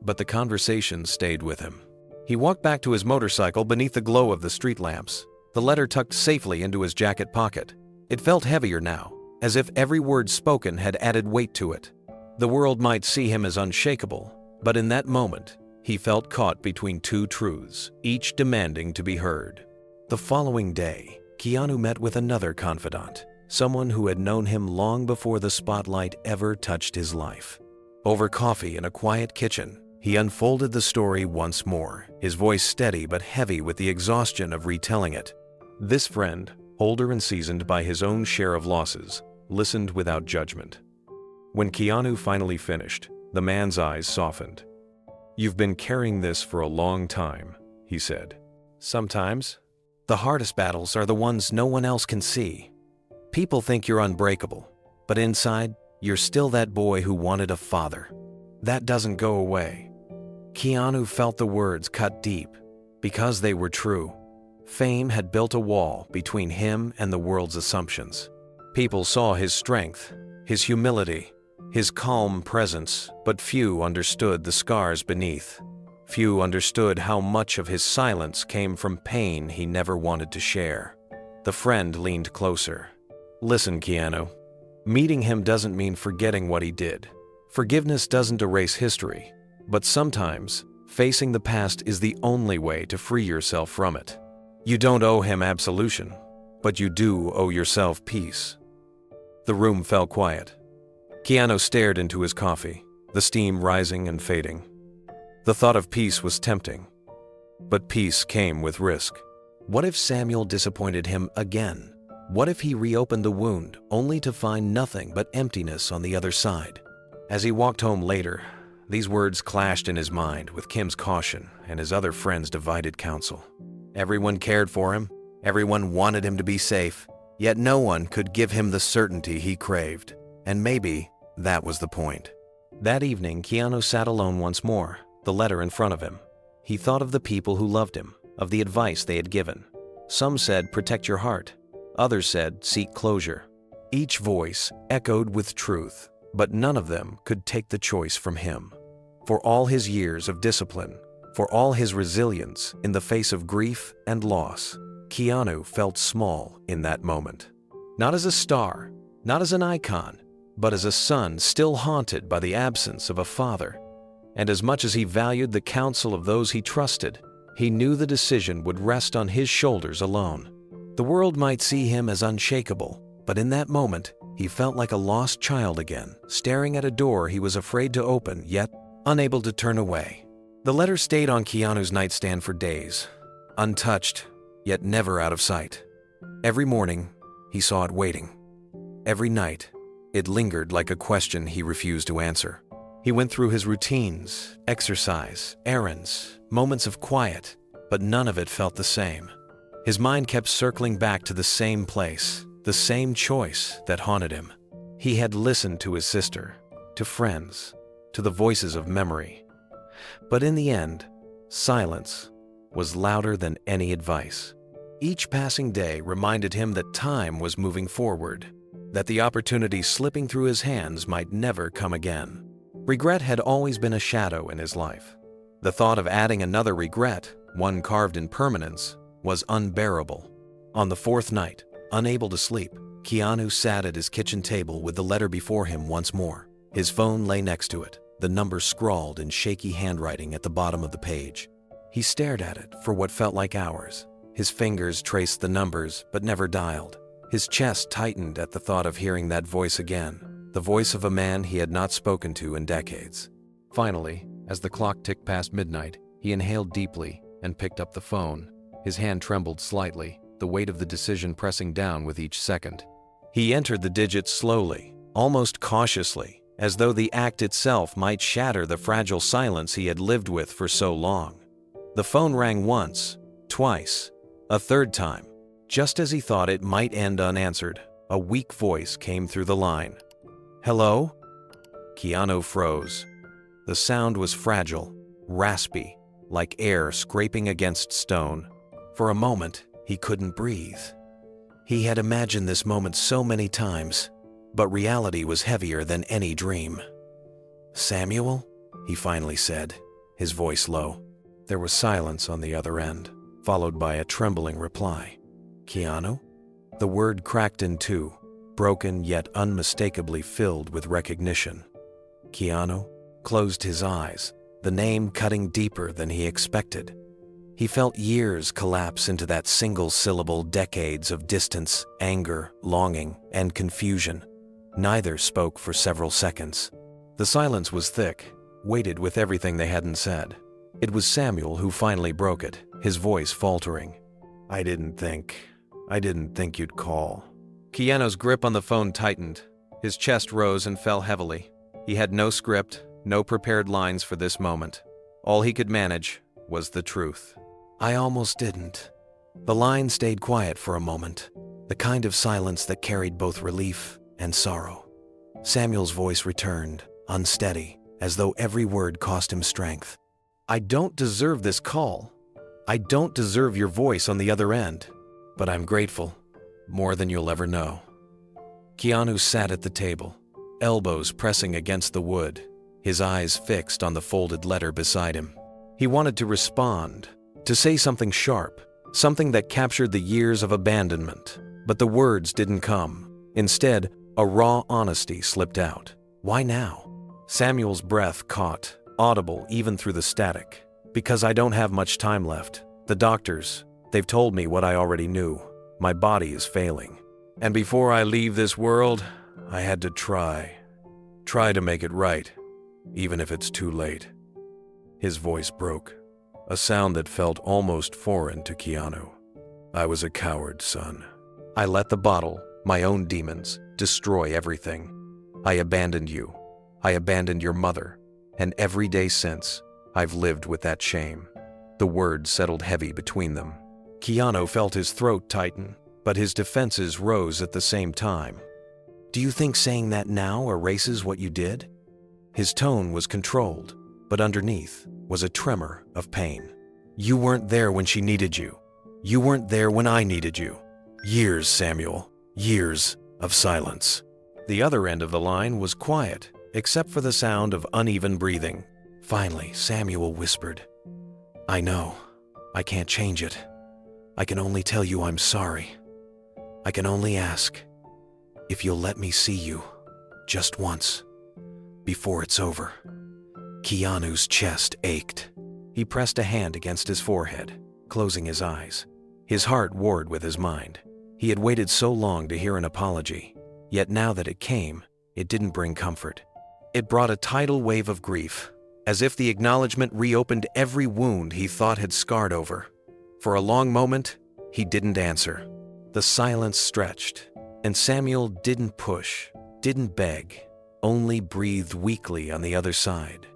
but the conversation stayed with him. He walked back to his motorcycle beneath the glow of the street lamps, the letter tucked safely into his jacket pocket. It felt heavier now, as if every word spoken had added weight to it. The world might see him as unshakable, but in that moment, he felt caught between two truths, each demanding to be heard. The following day, Keanu met with another confidant, someone who had known him long before the spotlight ever touched his life. Over coffee in a quiet kitchen, he unfolded the story once more, his voice steady but heavy with the exhaustion of retelling it. This friend, older and seasoned by his own share of losses, listened without judgment. When Keanu finally finished, the man's eyes softened. "You've been carrying this for a long time," he said. "Sometimes, the hardest battles are the ones no one else can see. People think you're unbreakable, but inside, you're still that boy who wanted a father. That doesn't go away." Keanu felt the words cut deep, because they were true. Fame had built a wall between him and the world's assumptions. People saw his strength, his humility, his calm presence, but few understood the scars beneath. Few understood how much of his silence came from pain he never wanted to share. The friend leaned closer. "Listen, Keanu. Meeting him doesn't mean forgetting what he did. Forgiveness doesn't erase history, but sometimes facing the past is the only way to free yourself from it. You don't owe him absolution, but you do owe yourself peace." The room fell quiet. Keanu stared into his coffee. the steam rising and fading. The thought of peace was tempting, but peace came with risk. What if Samuel disappointed him again? What if he reopened the wound only to find nothing but emptiness on the other side? As he walked home later, these words clashed in his mind with Kim's caution and his other friends' divided counsel. Everyone cared for him, everyone wanted him to be safe, yet no one could give him the certainty he craved. And maybe that was the point. That evening, Keanu sat alone once more, the letter in front of him. He thought of the people who loved him, of the advice they had given. Some said, protect your heart. Others said, seek closure. Each voice echoed with truth, but none of them could take the choice from him. For all his years of discipline, for all his resilience in the face of grief and loss, Keanu felt small in that moment. Not as a star, not as an icon, but as a son still haunted by the absence of a father. And as much as he valued the counsel of those he trusted, he knew the decision would rest on his shoulders alone. The world might see him as unshakable, but in that moment, he felt like a lost child again, staring at a door he was afraid to open, yet unable to turn away. The letter stayed on Keanu's nightstand for days, untouched, yet never out of sight. Every morning, he saw it waiting. Every night, it lingered like a question he refused to answer. He went through his routines, exercise, errands, moments of quiet, but none of it felt the same. His mind kept circling back to the same place, the same choice that haunted him. He had listened to his sister, to friends, to the voices of memory. But in the end, silence was louder than any advice. Each passing day reminded him that time was moving forward, that the opportunity slipping through his hands might never come again. Regret had always been a shadow in his life. The thought of adding another regret, one carved in permanence, was unbearable. On the fourth night, unable to sleep, Keanu sat at his kitchen table with the letter before him once more. His phone lay next to it, the number scrawled in shaky handwriting at the bottom of the page. He stared at it for what felt like hours. His fingers traced the numbers but never dialed. His chest tightened at the thought of hearing that voice again, the voice of a man he had not spoken to in decades. Finally, as the clock ticked past midnight, he inhaled deeply and picked up the phone. His hand trembled slightly, the weight of the decision pressing down with each second. He entered the digits slowly, almost cautiously, as though the act itself might shatter the fragile silence he had lived with for so long. The phone rang once, twice, a third time. Just as he thought it might end unanswered, a weak voice came through the line. "Hello?" Keanu froze. The sound was fragile, raspy, like air scraping against stone. For a moment, he couldn't breathe. He had imagined this moment so many times, but reality was heavier than any dream. "Samuel?" he finally said, his voice low. There was silence on the other end, followed by a trembling reply. "Keanu?" The word cracked in two, broken yet unmistakably filled with recognition. Keanu closed his eyes, the name cutting deeper than he expected. He felt years collapse into that single syllable, decades of distance, anger, longing, and confusion. Neither spoke for several seconds. The silence was thick, weighted with everything they hadn't said. It was Samuel who finally broke it, his voice faltering. I didn't think you'd call." Keanu's grip on the phone tightened. His chest rose and fell heavily. He had no script, no prepared lines for this moment. All he could manage was the truth. "I almost didn't." The line stayed quiet for a moment, the kind of silence that carried both relief and sorrow. Samuel's voice returned, unsteady, as though every word cost him strength. "I don't deserve this call. I don't deserve your voice on the other end, but I'm grateful, more than you'll ever know." Keanu sat at the table, elbows pressing against the wood, his eyes fixed on the folded letter beside him. He wanted to respond, to say something sharp, something that captured the years of abandonment, but the words didn't come. Instead, a raw honesty slipped out. Why now? Samuel's breath caught, audible even through the static. "Because I don't have much time left. The doctors, they've told me what I already knew. My body is failing. And before I leave this world, I had to try to make it right." even if it's too late." His voice broke, a sound that felt almost foreign to Keanu. "I was a coward, son. I let the bottle, my own demons, destroy everything. I abandoned you. I abandoned your mother. And every day since, I've lived with that shame." The words settled heavy between them. Keanu felt his throat tighten, but his defenses rose at the same time. "Do you think saying that now erases what you did?" His tone was controlled, but underneath was a tremor of pain. "You weren't there when she needed you. You weren't there when I needed you. Years, Samuel. Years of silence." The other end of the line was quiet, except for the sound of uneven breathing. Finally, Samuel whispered, "I know. I can't change it. I can only tell you I'm sorry. I can only ask if you'll let me see you just once before it's over." Keanu's chest ached. He pressed a hand against his forehead, closing his eyes. His heart warred with his mind. He had waited so long to hear an apology, yet now that it came, it didn't bring comfort. It brought a tidal wave of grief, as if the acknowledgement reopened every wound he thought had scarred over. For a long moment, he didn't answer. The silence stretched, and Samuel didn't push, didn't beg, only breathed weakly on the other side,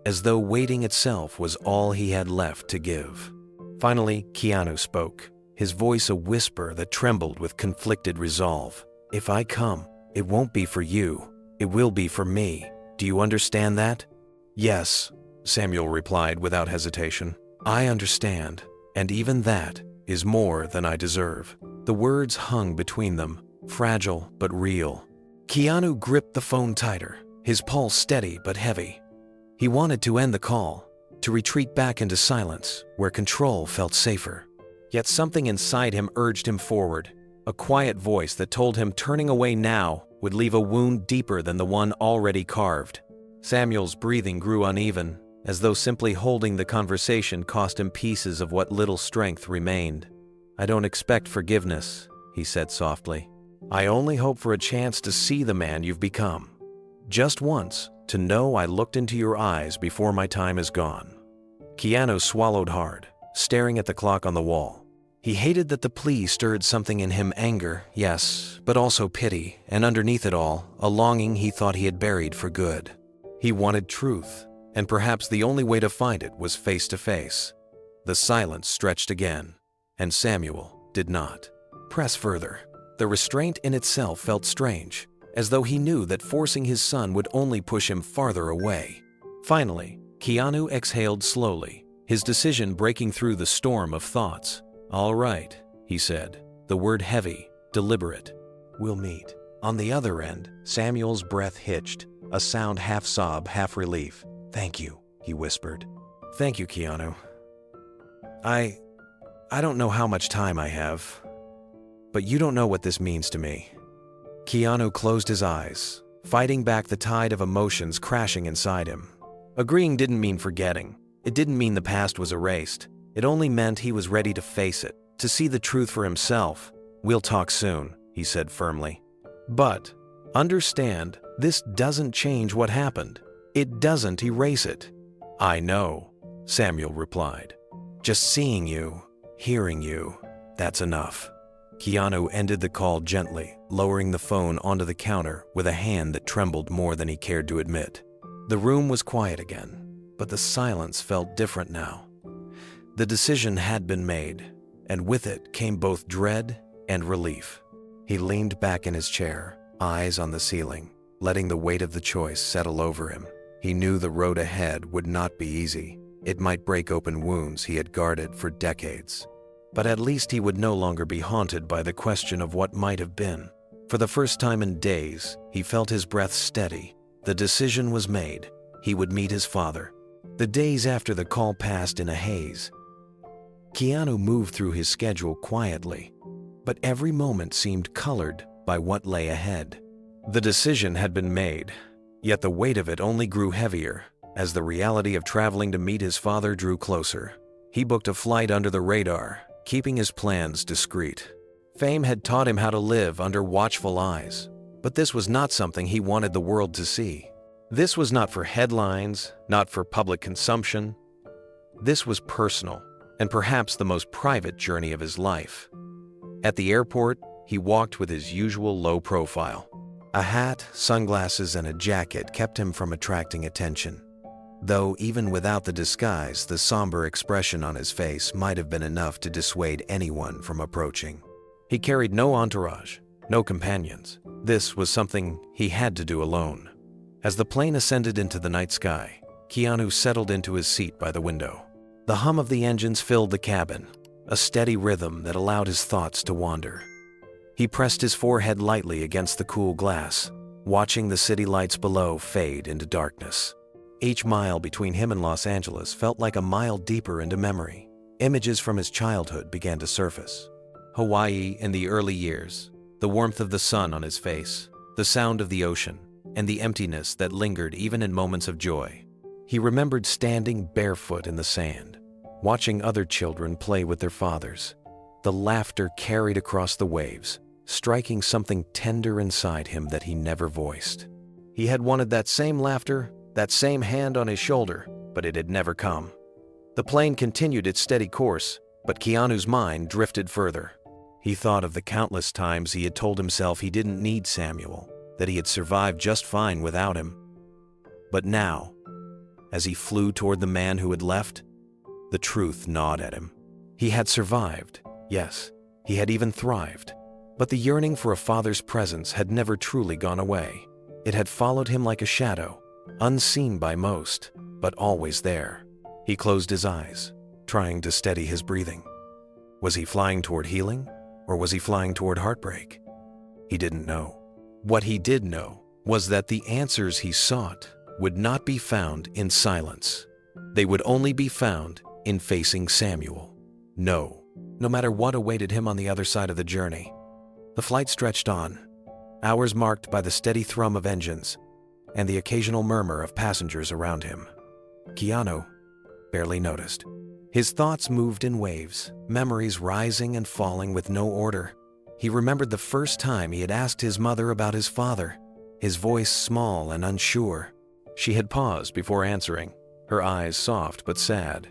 as though waiting itself was all he had left to give. Finally, Keanu spoke, his voice a whisper that trembled with conflicted resolve. "If I come, it won't be for you. It will be for me. Do you understand that?" "Yes," Samuel replied without hesitation. "I understand, and even that is more than I deserve." The words hung between them, fragile but real. Keanu gripped the phone tighter, his pulse steady but heavy. He wanted to end the call, to retreat back into silence, where control felt safer. Yet something inside him urged him forward, a quiet voice that told him turning away now would leave a wound deeper than the one already carved. Samuel's breathing grew uneven, as though simply holding the conversation cost him pieces of what little strength remained. "I don't expect forgiveness," he said softly. "I only hope for a chance to see the man you've become. Just once, to know I looked into your eyes before my time is gone." Keanu swallowed hard, staring at the clock on the wall. He hated that the plea stirred something in him, anger, yes, but also pity, and underneath it all, a longing he thought he had buried for good. He wanted truth, and perhaps the only way to find it was face to face. The silence stretched again, and Samuel did not press further. The restraint in itself felt strange, as though he knew that forcing his son would only push him farther away. Finally, Keanu exhaled slowly, his decision breaking through the storm of thoughts. "All right," he said, the word heavy, deliberate. "We'll meet." On the other end, Samuel's breath hitched, a sound half sob, half relief. "Thank you," he whispered. "Thank you, Keanu. I don't know how much time I have, but you don't know what this means to me." Keanu closed his eyes, fighting back the tide of emotions crashing inside him. Agreeing didn't mean forgetting. It didn't mean the past was erased. It only meant he was ready to face it, to see the truth for himself. "We'll talk soon," he said firmly. "But understand, this doesn't change what happened. It doesn't erase it." "I know," Samuel replied. "Just seeing you, hearing you, that's enough." Keanu ended the call gently, lowering the phone onto the counter with a hand that trembled more than he cared to admit. The room was quiet again, but the silence felt different now. The decision had been made, and with it came both dread and relief. He leaned back in his chair, eyes on the ceiling, letting the weight of the choice settle over him. He knew the road ahead would not be easy. It might break open wounds he had guarded for decades. But at least he would no longer be haunted by the question of what might have been. For the first time in days, he felt his breath steady. The decision was made. He would meet his father. The days after the call passed in a haze. Keanu moved through his schedule quietly, but every moment seemed colored by what lay ahead. The decision had been made, yet the weight of it only grew heavier as the reality of traveling to meet his father drew closer. He booked a flight under the radar, keeping his plans discreet. Fame had taught him how to live under watchful eyes, but this was not something he wanted the world to see. This was not for headlines, not for public consumption. This was personal, and perhaps the most private journey of his life. At the airport, he walked with his usual low profile. A hat, sunglasses, and a jacket kept him from attracting attention. Though even without the disguise, the somber expression on his face might have been enough to dissuade anyone from approaching. He carried no entourage, no companions. This was something he had to do alone. As the plane ascended into the night sky, Keanu settled into his seat by the window. The hum of the engines filled the cabin, a steady rhythm that allowed his thoughts to wander. He pressed his forehead lightly against the cool glass, watching the city lights below fade into darkness. Each mile between him and Los Angeles felt like a mile deeper into memory. Images from his childhood began to surface. Hawaii in the early years, the warmth of the sun on his face, the sound of the ocean, and the emptiness that lingered even in moments of joy. He remembered standing barefoot in the sand, watching other children play with their fathers. The laughter carried across the waves, striking something tender inside him that he never voiced. He had wanted that same laughter, that same hand on his shoulder, but it had never come. The plane continued its steady course, but Keanu's mind drifted further. He thought of the countless times he had told himself he didn't need Samuel, that he had survived just fine without him. But now, as he flew toward the man who had left, the truth gnawed at him. He had survived, yes, he had even thrived. But the yearning for a father's presence had never truly gone away. It had followed him like a shadow, unseen by most, but always there. He closed his eyes, trying to steady his breathing. Was he flying toward healing, or was he flying toward heartbreak? He didn't know. What he did know was that the answers he sought would not be found in silence. They would only be found in facing Samuel. No matter what awaited him on the other side of the journey. The flight stretched on, hours marked by the steady thrum of engines and the occasional murmur of passengers around him. Keanu barely noticed. His thoughts moved in waves, memories rising and falling with no order. He remembered the first time he had asked his mother about his father, his voice small and unsure. She had paused before answering, her eyes soft but sad.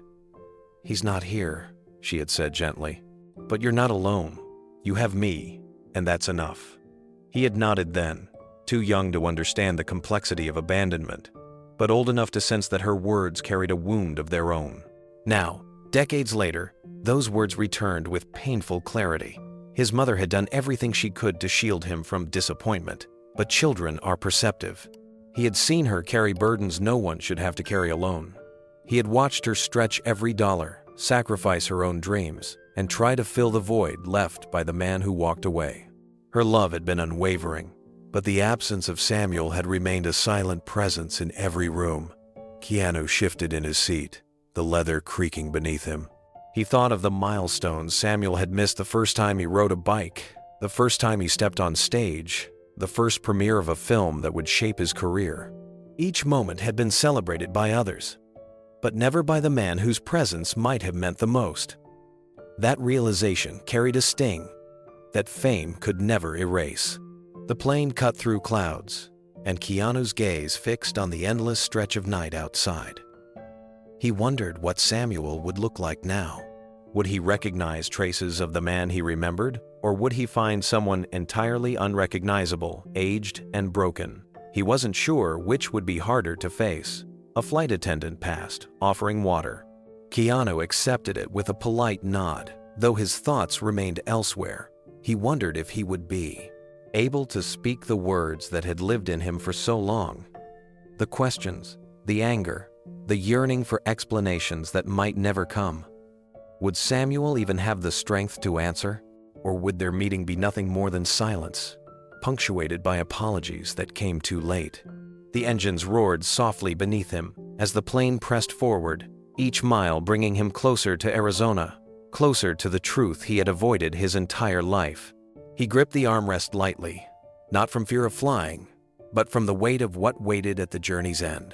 "He's not here," she had said gently. "But you're not alone. You have me. And that's enough." He had nodded then, too young to understand the complexity of abandonment, but old enough to sense that her words carried a wound of their own. Now, decades later, those words returned with painful clarity. His mother had done everything she could to shield him from disappointment, but children are perceptive. He had seen her carry burdens no one should have to carry alone. He had watched her stretch every dollar, sacrifice her own dreams, and try to fill the void left by the man who walked away. Her love had been unwavering, but the absence of Samuel had remained a silent presence in every room. Keanu shifted in his seat, the leather creaking beneath him. He thought of the milestones Samuel had missed the first time he rode a bike, the first time he stepped on stage, the first premiere of a film that would shape his career. Each moment had been celebrated by others, but never by the man whose presence might have meant the most. That realization carried a sting that fame could never erase. The plane cut through clouds, and Keanu's gaze fixed on the endless stretch of night outside. He wondered what Samuel would look like now. Would he recognize traces of the man he remembered, or would he find someone entirely unrecognizable, aged and broken? He wasn't sure which would be harder to face. A flight attendant passed, offering water. Keanu accepted it with a polite nod, though his thoughts remained elsewhere. He wondered if he would be able to speak the words that had lived in him for so long. The questions, the anger, the yearning for explanations that might never come. Would Samuel even have the strength to answer? Or would their meeting be nothing more than silence, punctuated by apologies that came too late? The engines roared softly beneath him as the plane pressed forward, each mile bringing him closer to Arizona, closer to the truth he had avoided his entire life. He gripped the armrest lightly, not from fear of flying, but from the weight of what waited at the journey's end.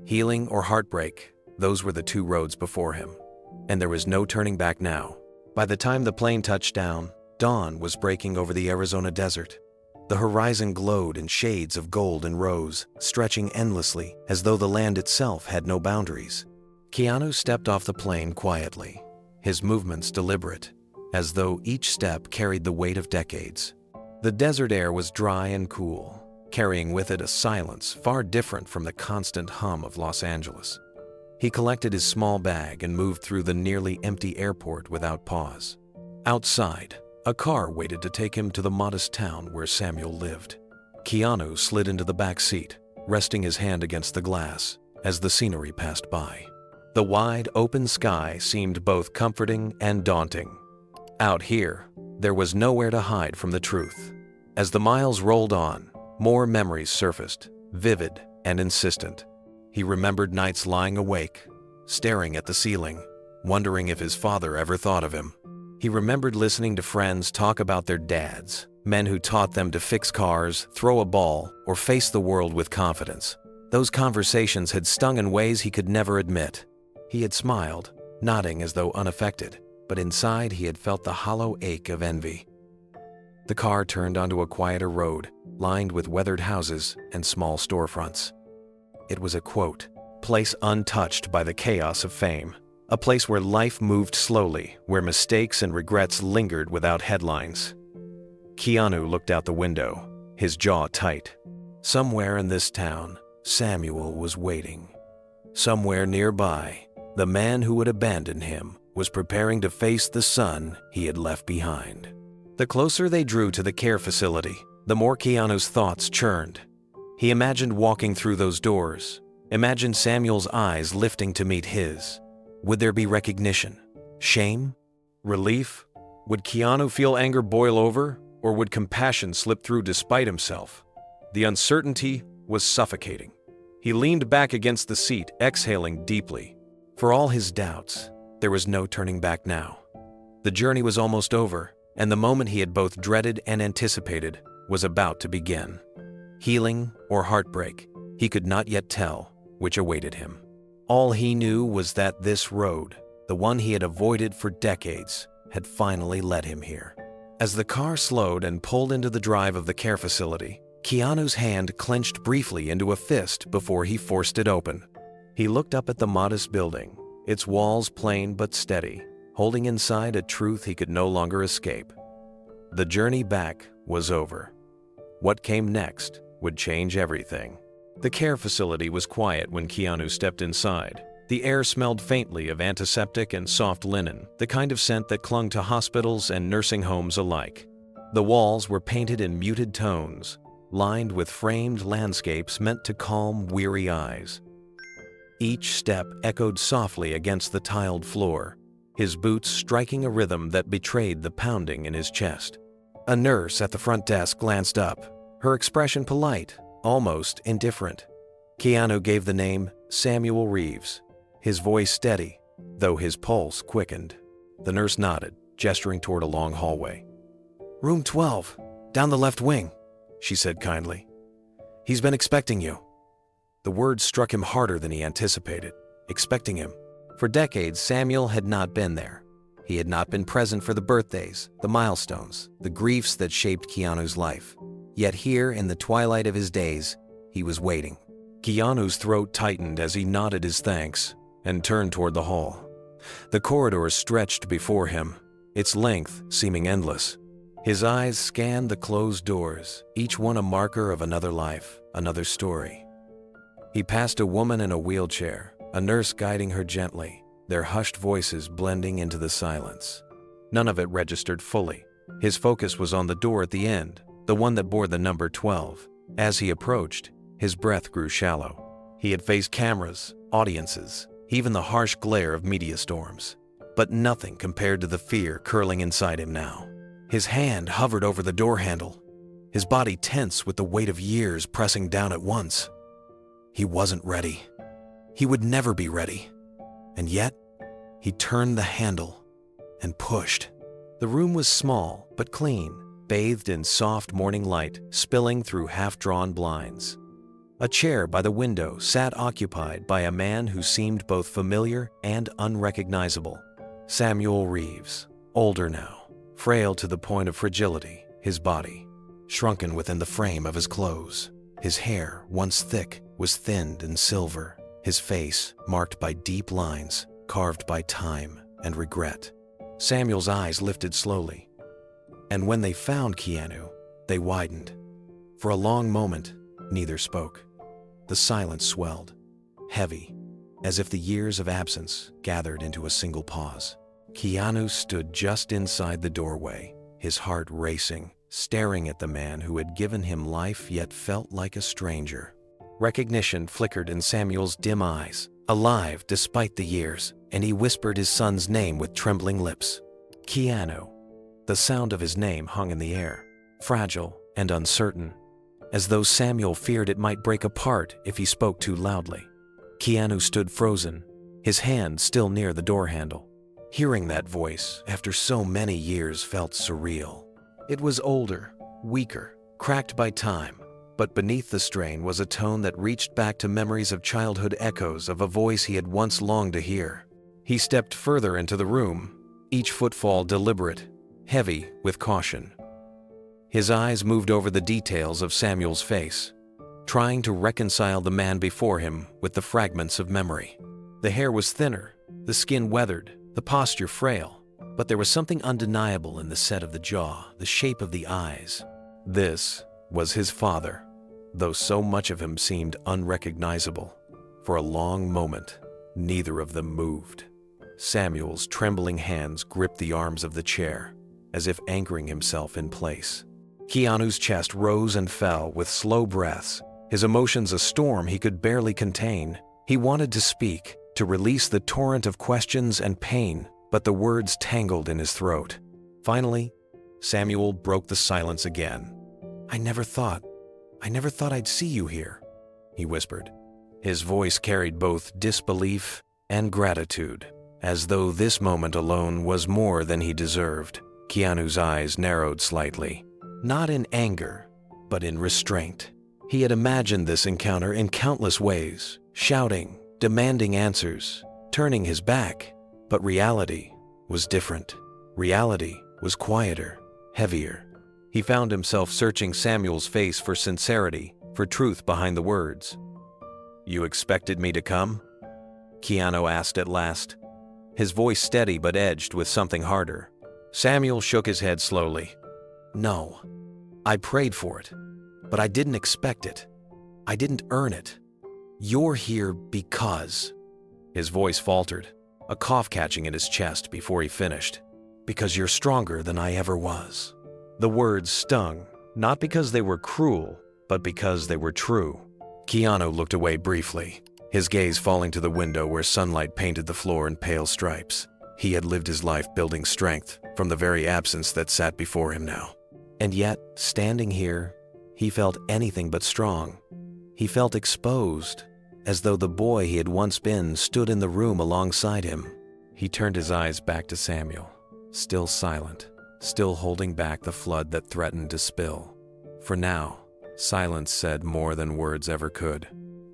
Healing or heartbreak, those were the two roads before him, and there was no turning back now. By the time the plane touched down, dawn was breaking over the Arizona desert. The horizon glowed in shades of gold and rose, stretching endlessly as though the land itself had no boundaries. Keanu stepped off the plane quietly, his movements deliberate, as though each step carried the weight of decades. The desert air was dry and cool, carrying with it a silence far different from the constant hum of Los Angeles. He collected his small bag and moved through the nearly empty airport without pause. Outside, a car waited to take him to the modest town where Samuel lived. Keanu slid into the back seat, resting his hand against the glass as the scenery passed by. The wide, open sky seemed both comforting and daunting. Out here, there was nowhere to hide from the truth. As the miles rolled on, more memories surfaced, vivid and insistent. He remembered nights lying awake, staring at the ceiling, wondering if his father ever thought of him. He remembered listening to friends talk about their dads, men who taught them to fix cars, throw a ball, or face the world with confidence. Those conversations had stung in ways he could never admit. He had smiled, nodding as though unaffected, but inside he had felt the hollow ache of envy. The car turned onto a quieter road, lined with weathered houses and small storefronts. It was a, quote, place untouched by the chaos of fame. A place where life moved slowly, where mistakes and regrets lingered without headlines. Keanu looked out the window, his jaw tight. Somewhere in this town, Samuel was waiting. Somewhere nearby, the man who would abandon him was preparing to face the son he had left behind. The closer they drew to the care facility, the more Keanu's thoughts churned. He imagined walking through those doors, imagined Samuel's eyes lifting to meet his. Would there be recognition? Shame? Relief? Would Keanu feel anger boil over, or would compassion slip through despite himself? The uncertainty was suffocating. He leaned back against the seat, exhaling deeply. For all his doubts, there was no turning back now. The journey was almost over, and the moment he had both dreaded and anticipated was about to begin. Healing or heartbreak, he could not yet tell which awaited him. All he knew was that this road, the one he had avoided for decades, had finally led him here. As the car slowed and pulled into the drive of the care facility, Keanu's hand clenched briefly into a fist before he forced it open. He looked up at the modest building, its walls plain but steady, holding inside a truth he could no longer escape. The journey back was over. What came next would change everything. The care facility was quiet when Keanu stepped inside. The air smelled faintly of antiseptic and soft linen, the kind of scent that clung to hospitals and nursing homes alike. The walls were painted in muted tones, lined with framed landscapes meant to calm weary eyes. Each step echoed softly against the tiled floor, his boots striking a rhythm that betrayed the pounding in his chest. A nurse at the front desk glanced up, her expression polite, almost indifferent. Keanu gave the name Samuel Reeves, his voice steady, though his pulse quickened. The nurse nodded, gesturing toward a long hallway. "Room 12, down the left wing," she said kindly. "He's been expecting you." The words struck him harder than he anticipated. Expecting him. For decades, Samuel had not been there. He had not been present for the birthdays, the milestones, the griefs that shaped Keanu's life. Yet here, in the twilight of his days, he was waiting. Keanu's throat tightened as he nodded his thanks and turned toward the hall. The corridor stretched before him, its length seeming endless. His eyes scanned the closed doors, each one a marker of another life, another story. He passed a woman in a wheelchair, a nurse guiding her gently, their hushed voices blending into the silence. None of it registered fully. His focus was on the door at the end, the one that bore the number 12. As he approached, his breath grew shallow. He had faced cameras, audiences, even the harsh glare of media storms. But nothing compared to the fear curling inside him now. His hand hovered over the door handle, his body tense with the weight of years pressing down at once. He wasn't ready. He would never be ready. And yet, he turned the handle and pushed. The room was small but clean, bathed in soft morning light spilling through half-drawn blinds. A chair by the window sat occupied by a man who seemed both familiar and unrecognizable. Samuel Reeves, older now, frail to the point of fragility, his body shrunken within the frame of his clothes. His hair, once thick, was thinned and silver, his face marked by deep lines carved by time and regret. Samuel's eyes lifted slowly, and when they found Keanu, they widened. For a long moment, neither spoke. The silence swelled, heavy, as if the years of absence gathered into a single pause. Keanu stood just inside the doorway, his heart racing, staring at the man who had given him life yet felt like a stranger. Recognition flickered in Samuel's dim eyes, alive despite the years, and he whispered his son's name with trembling lips. Keanu. The sound of his name hung in the air, fragile and uncertain, as though Samuel feared it might break apart if he spoke too loudly. Keanu stood frozen, his hand still near the door handle. Hearing that voice after so many years felt surreal. It was older, weaker, cracked by time, but beneath the strain was a tone that reached back to memories of childhood, echoes of a voice he had once longed to hear. He stepped further into the room, each footfall deliberate, heavy with caution. His eyes moved over the details of Samuel's face, trying to reconcile the man before him with the fragments of memory. The hair was thinner, the skin weathered, the posture frail, but there was something undeniable in the set of the jaw, the shape of the eyes. This was his father, though so much of him seemed unrecognizable. For a long moment, neither of them moved. Samuel's trembling hands gripped the arms of the chair, as if anchoring himself in place. Keanu's chest rose and fell with slow breaths, his emotions a storm he could barely contain. He wanted to speak, to release the torrent of questions and pain, but the words tangled in his throat. Finally, Samuel broke the silence again. I never thought I'd see you here," he whispered. His voice carried both disbelief and gratitude, as though this moment alone was more than he deserved. Keanu's eyes narrowed slightly, not in anger, but in restraint. He had imagined this encounter in countless ways, shouting, demanding answers, turning his back. But reality was different. Reality was quieter, heavier. He found himself searching Samuel's face for sincerity, for truth behind the words. "You expected me to come?" Keanu asked at last, his voice steady but edged with something harder. Samuel shook his head slowly. "No, I prayed for it, but I didn't expect it. I didn't earn it. You're here because..." His voice faltered, a cough catching in his chest before he finished. "Because you're stronger than I ever was." The words stung, not because they were cruel, but because they were true. Keanu looked away briefly, his gaze falling to the window where sunlight painted the floor in pale stripes. He had lived his life building strength from the very absence that sat before him now. And yet, standing here, he felt anything but strong. He felt exposed, as though the boy he had once been stood in the room alongside him. He turned his eyes back to Samuel, still silent, still holding back the flood that threatened to spill. For now, silence said more than words ever could.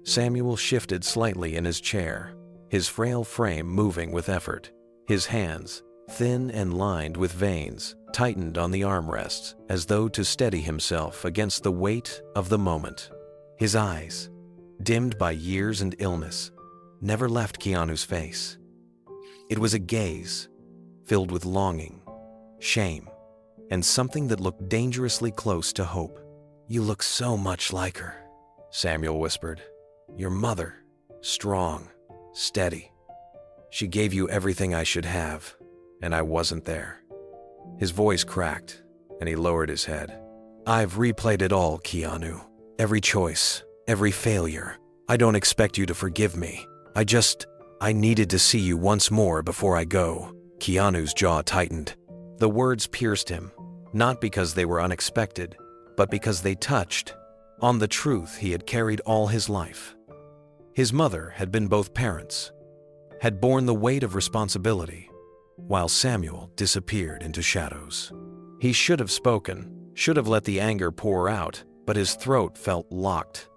Samuel shifted slightly in his chair, his frail frame moving with effort. His hands, thin and lined with veins, tightened on the armrests as though to steady himself against the weight of the moment. His eyes, dimmed by years and illness, never left Keanu's face. It was a gaze filled with longing, shame, and something that looked dangerously close to hope. "You look so much like her," Samuel whispered. "Your mother, strong, steady. She gave you everything I should have, and I wasn't there." His voice cracked, and he lowered his head. "I've replayed it all, Keanu. Every choice, every failure. I don't expect you to forgive me. I needed to see you once more before I go." Keanu's jaw tightened. The words pierced him, not because they were unexpected, but because they touched on the truth he had carried all his life. His mother had been both parents, had borne the weight of responsibility, while Samuel disappeared into shadows. He should have spoken, should have let the anger pour out, but his throat felt locked.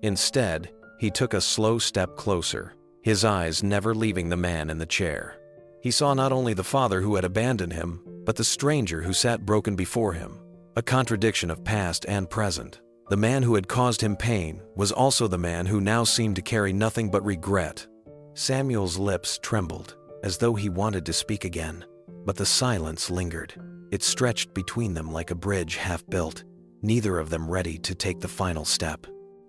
Instead, he took a slow step closer, his eyes never leaving the man in the chair. He saw not only the father who had abandoned him, but the stranger who sat broken before him, a contradiction of past and present. The man who had caused him pain was also the man who now seemed to carry nothing but regret. Samuel's lips trembled, as though he wanted to speak again, but the silence lingered. It stretched between them like a bridge half-built, neither of them ready to take the final step.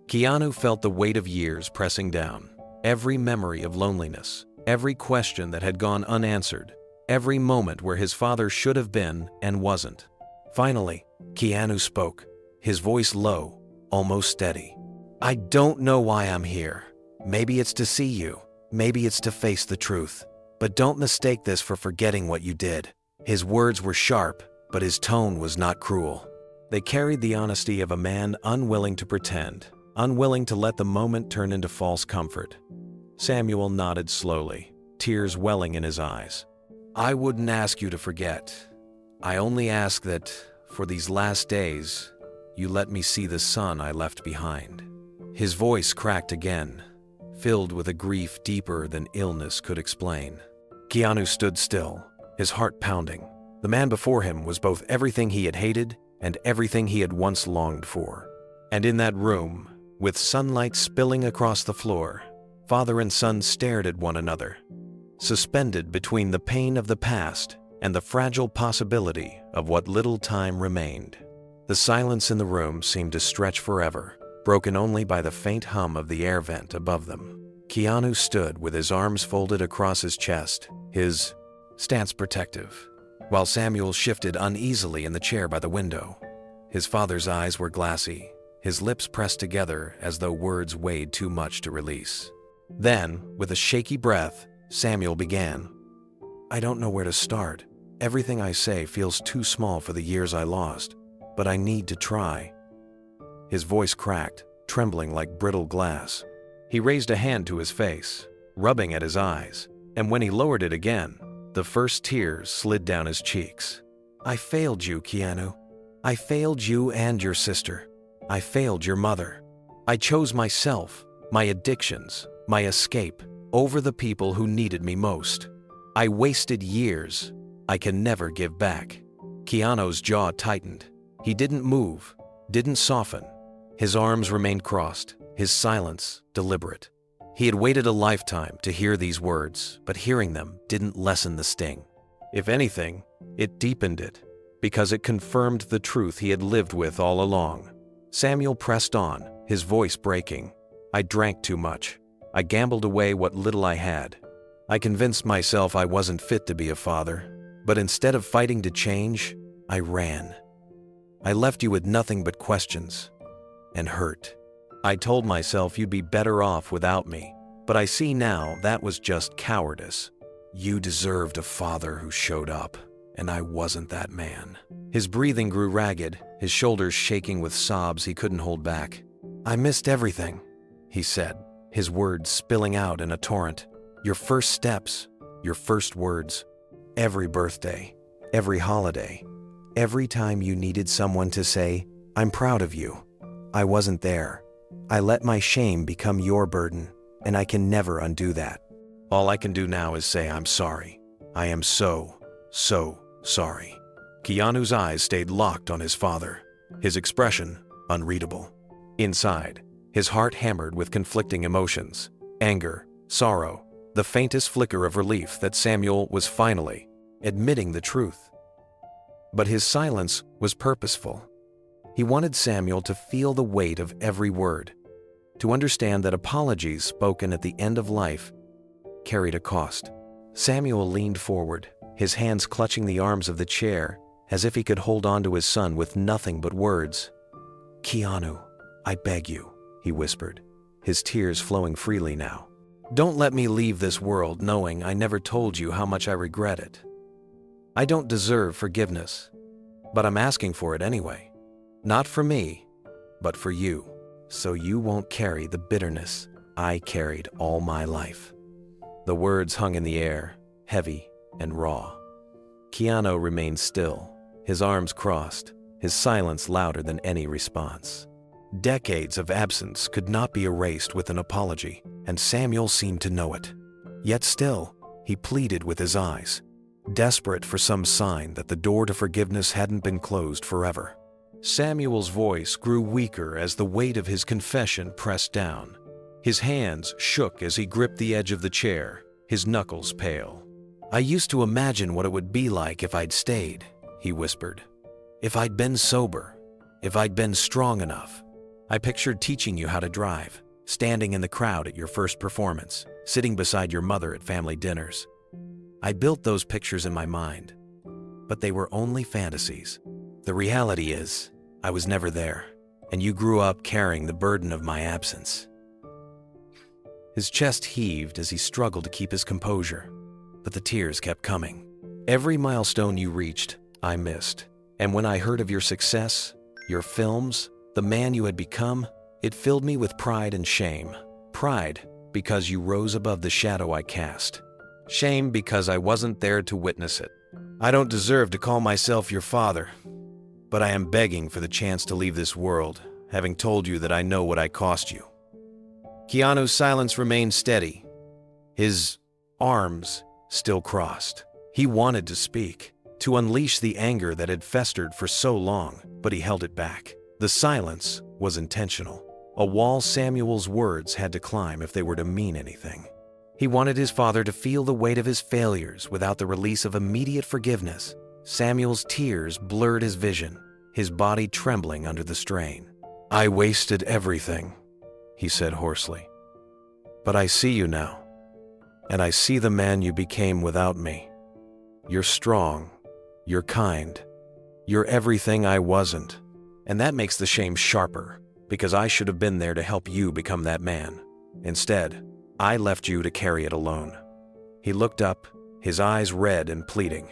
Keanu felt the weight of years pressing down. Every memory of loneliness, every question that had gone unanswered, every moment where his father should have been and wasn't. Finally, Keanu spoke, his voice low, almost steady. "I don't know why I'm here. Maybe it's to see you. Maybe it's to face the truth. But don't mistake this for forgetting what you did." His words were sharp, but his tone was not cruel. They carried the honesty of a man unwilling to pretend, unwilling to let the moment turn into false comfort. Samuel nodded slowly, tears welling in his eyes. "I wouldn't ask you to forget. I only ask that, for these last days, you let me see the son I left behind." His voice cracked again, filled with a grief deeper than illness could explain. Keanu stood still, his heart pounding. The man before him was both everything he had hated and everything he had once longed for. And in that room, with sunlight spilling across the floor, father and son stared at one another, suspended between the pain of the past and the fragile possibility of what little time remained. The silence in the room seemed to stretch forever, broken only by the faint hum of the air vent above them. Keanu stood with his arms folded across his chest, his stance protective, while Samuel shifted uneasily in the chair by the window. His father's eyes were glassy, his lips pressed together as though words weighed too much to release. Then, with a shaky breath, Samuel began. "I don't know where to start. Everything I say feels too small for the years I lost, but I need to try." His voice cracked, trembling like brittle glass. He raised a hand to his face, rubbing at his eyes, and when he lowered it again, the first tears slid down his cheeks. "I failed you, Keanu. I failed you and your sister. I failed your mother. I chose myself, my addictions, my escape, over the people who needed me most. I wasted years I can never give back." Keanu's jaw tightened. He didn't move, didn't soften. His arms remained crossed, his silence deliberate. He had waited a lifetime to hear these words, but hearing them didn't lessen the sting. If anything, it deepened it, because it confirmed the truth he had lived with all along. Samuel pressed on, his voice breaking. "I drank too much. I gambled away what little I had. I convinced myself I wasn't fit to be a father, but instead of fighting to change, I ran. I left you with nothing but questions and hurt. I told myself you'd be better off without me, but I see now that was just cowardice. You deserved a father who showed up, and I wasn't that man." His breathing grew ragged, his shoulders shaking with sobs he couldn't hold back. "I missed everything," he said, his words spilling out in a torrent. "Your first steps, your first words, every birthday, every holiday, every time you needed someone to say, 'I'm proud of you.' I wasn't there. I let my shame become your burden, and I can never undo that. All I can do now is say I'm sorry. I am so sorry." Keanu's eyes stayed locked on his father, his expression unreadable. Inside, his heart hammered with conflicting emotions, anger, sorrow, the faintest flicker of relief that Samuel was finally admitting the truth. But his silence was purposeful. He wanted Samuel to feel the weight of every word, to understand that apologies spoken at the end of life carried a cost. Samuel leaned forward, his hands clutching the arms of the chair, as if he could hold on to his son with nothing but words. "Keanu, I beg you," he whispered, his tears flowing freely now. "Don't let me leave this world knowing I never told you how much I regret it. I don't deserve forgiveness, but I'm asking for it anyway. Not for me, but for you, so you won't carry the bitterness I carried all my life." The words hung in the air, heavy and raw. Keanu remained still, his arms crossed, his silence louder than any response. Decades of absence could not be erased with an apology, and Samuel seemed to know it. Yet still, he pleaded with his eyes, desperate for some sign that the door to forgiveness hadn't been closed forever. Samuel's voice grew weaker as the weight of his confession pressed down. His hands shook as he gripped the edge of the chair, his knuckles pale. "I used to imagine what it would be like if I'd stayed," he whispered. "If I'd been sober, if I'd been strong enough. I pictured teaching you how to drive, standing in the crowd at your first performance, sitting beside your mother at family dinners. I built those pictures in my mind, but they were only fantasies. The reality is, I was never there, and you grew up carrying the burden of my absence." His chest heaved as he struggled to keep his composure, but the tears kept coming. "Every milestone you reached, I missed. And when I heard of your success, your films, the man you had become, it filled me with pride and shame. Pride because you rose above the shadow I cast. Shame because I wasn't there to witness it. I don't deserve to call myself your father, but I am begging for the chance to leave this world, having told you that I know what I cost you." Keanu's silence remained steady, his arms still crossed. He wanted to speak, to unleash the anger that had festered for so long, but he held it back. The silence was intentional, a wall Samuel's words had to climb if they were to mean anything. He wanted his father to feel the weight of his failures without the release of immediate forgiveness. Samuel's tears blurred his vision, his body trembling under the strain. "I wasted everything," he said hoarsely. "But I see you now, and I see the man you became without me. You're strong, you're kind, you're everything I wasn't. And that makes the shame sharper, because I should have been there to help you become that man. Instead, I left you to carry it alone." He looked up, his eyes red and pleading.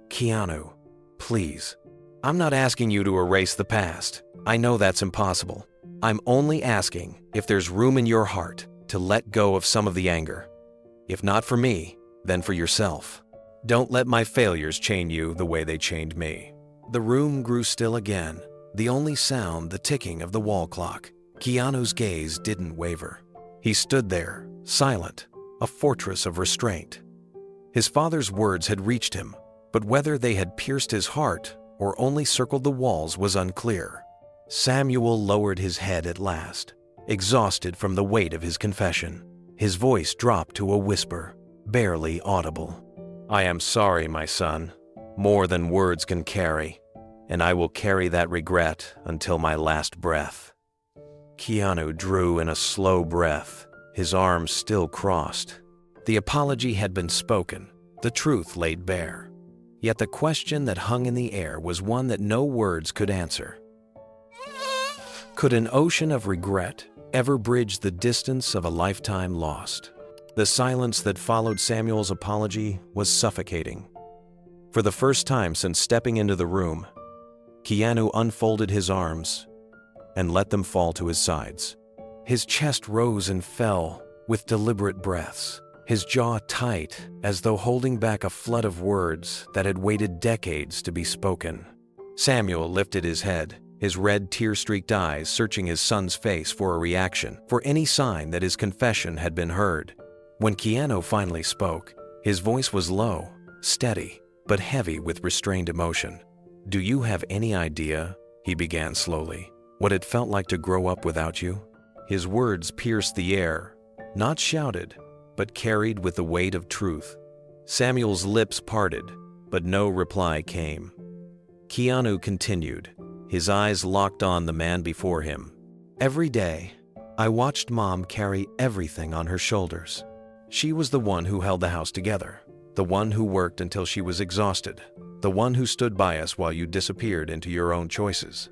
"Keanu, please. I'm not asking you to erase the past. I know that's impossible. I'm only asking if there's room in your heart to let go of some of the anger. If not for me, then for yourself. Don't let my failures chain you the way they chained me." The room grew still again, the only sound the ticking of the wall clock. Keanu's gaze didn't waver. He stood there, silent, a fortress of restraint. His father's words had reached him, but whether they had pierced his heart or only circled the walls was unclear. Samuel lowered his head at last, exhausted from the weight of his confession. His voice dropped to a whisper, barely audible. "I am sorry, my son, more than words can carry, and I will carry that regret until my last breath." Keanu drew in a slow breath, his arms still crossed. The apology had been spoken, the truth laid bare. Yet the question that hung in the air was one that no words could answer. Could an ocean of regret ever bridge the distance of a lifetime lost? The silence that followed Samuel's apology was suffocating. For the first time since stepping into the room, Keanu unfolded his arms and let them fall to his sides. His chest rose and fell with deliberate breaths, his jaw tight as though holding back a flood of words that had waited decades to be spoken. Samuel lifted his head, his red tear-streaked eyes searching his son's face for a reaction, for any sign that his confession had been heard. When Keanu finally spoke, his voice was low, steady, but heavy with restrained emotion. "Do you have any idea," he began slowly, "what it felt like to grow up without you?" His words pierced the air, not shouted, but carried with the weight of truth. Samuel's lips parted, but no reply came. Keanu continued, his eyes locked on the man before him. "Every day, I watched Mom carry everything on her shoulders. She was the one who held the house together, the one who worked until she was exhausted, the one who stood by us while you disappeared into your own choices.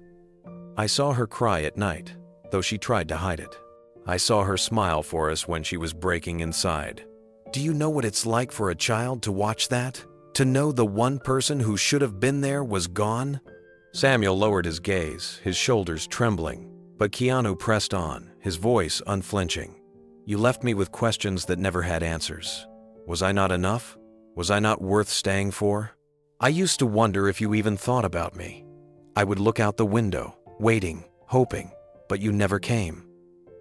I saw her cry at night, though she tried to hide it. I saw her smile for us when she was breaking inside. Do you know what it's like for a child to watch that? To know the one person who should have been there was gone?" Samuel lowered his gaze, his shoulders trembling, but Keanu pressed on, his voice unflinching. "You left me with questions that never had answers. Was I not enough? Was I not worth staying for? I used to wonder if you even thought about me. I would look out the window, waiting, hoping, but you never came.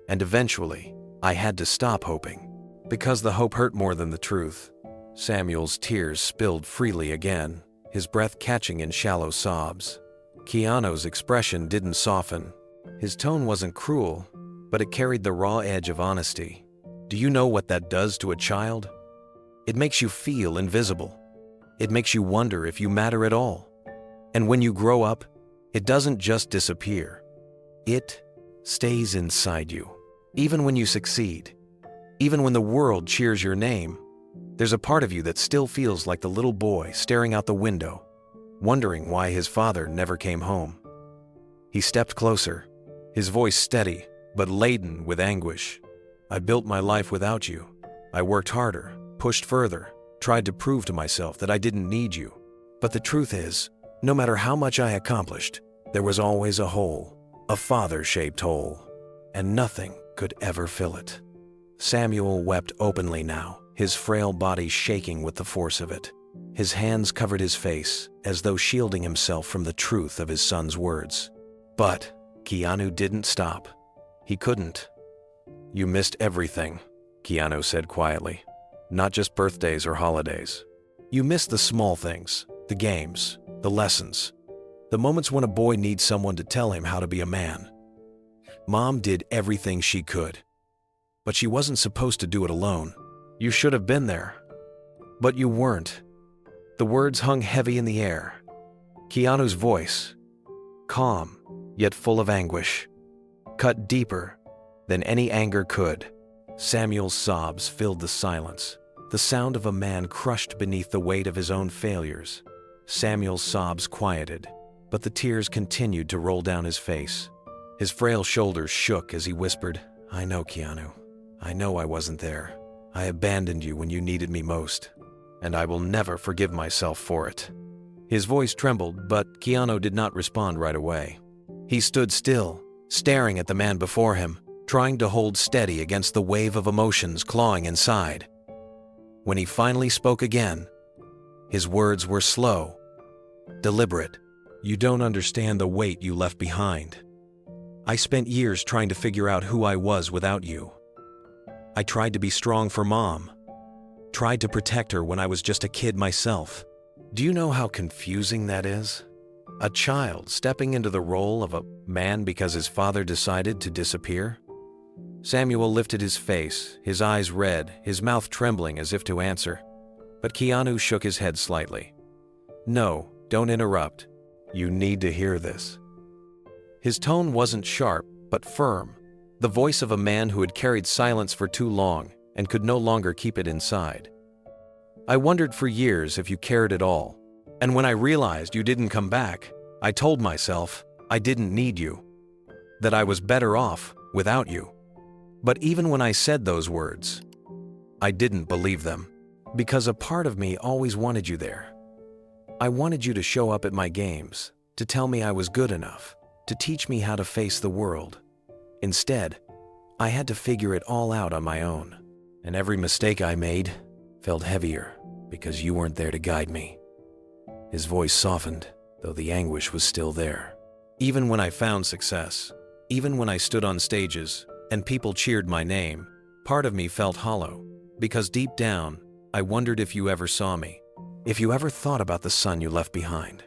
And eventually, I had to stop hoping, because the hope hurt more than the truth." Samuel's tears spilled freely again, his breath catching in shallow sobs. Keanu's expression didn't soften. His tone wasn't cruel, but it carried the raw edge of honesty. Do you know what that does to a child? It makes you feel invisible. It makes you wonder if you matter at all. And when you grow up, it doesn't just disappear. It stays inside you. Even when you succeed, even when the world cheers your name, there's a part of you that still feels like the little boy staring out the window, wondering why his father never came home. He stepped closer, his voice steady but laden with anguish. I built my life without you. I worked harder, pushed further, tried to prove to myself that I didn't need you. But the truth is, no matter how much I accomplished, there was always a hole, a father-shaped hole, and nothing could ever fill it. Samuel wept openly now, his frail body shaking with the force of it. His hands covered his face, as though shielding himself from the truth of his son's words. But Keanu didn't stop. He couldn't. You missed everything, Keanu said quietly. Not just birthdays or holidays. You missed the small things, the games, the lessons, the moments when a boy needs someone to tell him how to be a man. Mom did everything she could, but she wasn't supposed to do it alone. You should have been there, but you weren't. The words hung heavy in the air. Keanu's voice, calm yet full of anguish, cut deeper than any anger could. Samuel's sobs filled the silence, the sound of a man crushed beneath the weight of his own failures. Samuel's sobs quieted, but the tears continued to roll down his face. His frail shoulders shook as he whispered, I know, Keanu. I know I wasn't there. I abandoned you when you needed me most, and I will never forgive myself for it. His voice trembled, but Keanu did not respond right away. He stood still, staring at the man before him, trying to hold steady against the wave of emotions clawing inside. When he finally spoke again, his words were slow, deliberate. You don't understand the weight you left behind. I spent years trying to figure out who I was without you. I tried to be strong for Mom, tried to protect her when I was just a kid myself. Do you know how confusing that is? A child stepping into the role of a man because his father decided to disappear? Samuel lifted his face, his eyes red, his mouth trembling as if to answer. But Keanu shook his head slightly. No, don't interrupt. You need to hear this. His tone wasn't sharp, but firm, the voice of a man who had carried silence for too long and could no longer keep it inside. I wondered for years if you cared at all, and when I realized you didn't come back, I told myself I didn't need you, that I was better off without you. But even when I said those words, I didn't believe them, because a part of me always wanted you there. I wanted you to show up at my games, to tell me I was good enough, to teach me how to face the world. Instead, I had to figure it all out on my own, and every mistake I made felt heavier because you weren't there to guide me. His voice softened, though the anguish was still there. Even when I found success, even when I stood on stages and people cheered my name, part of me felt hollow, because deep down, I wondered if you ever saw me, if you ever thought about the son you left behind.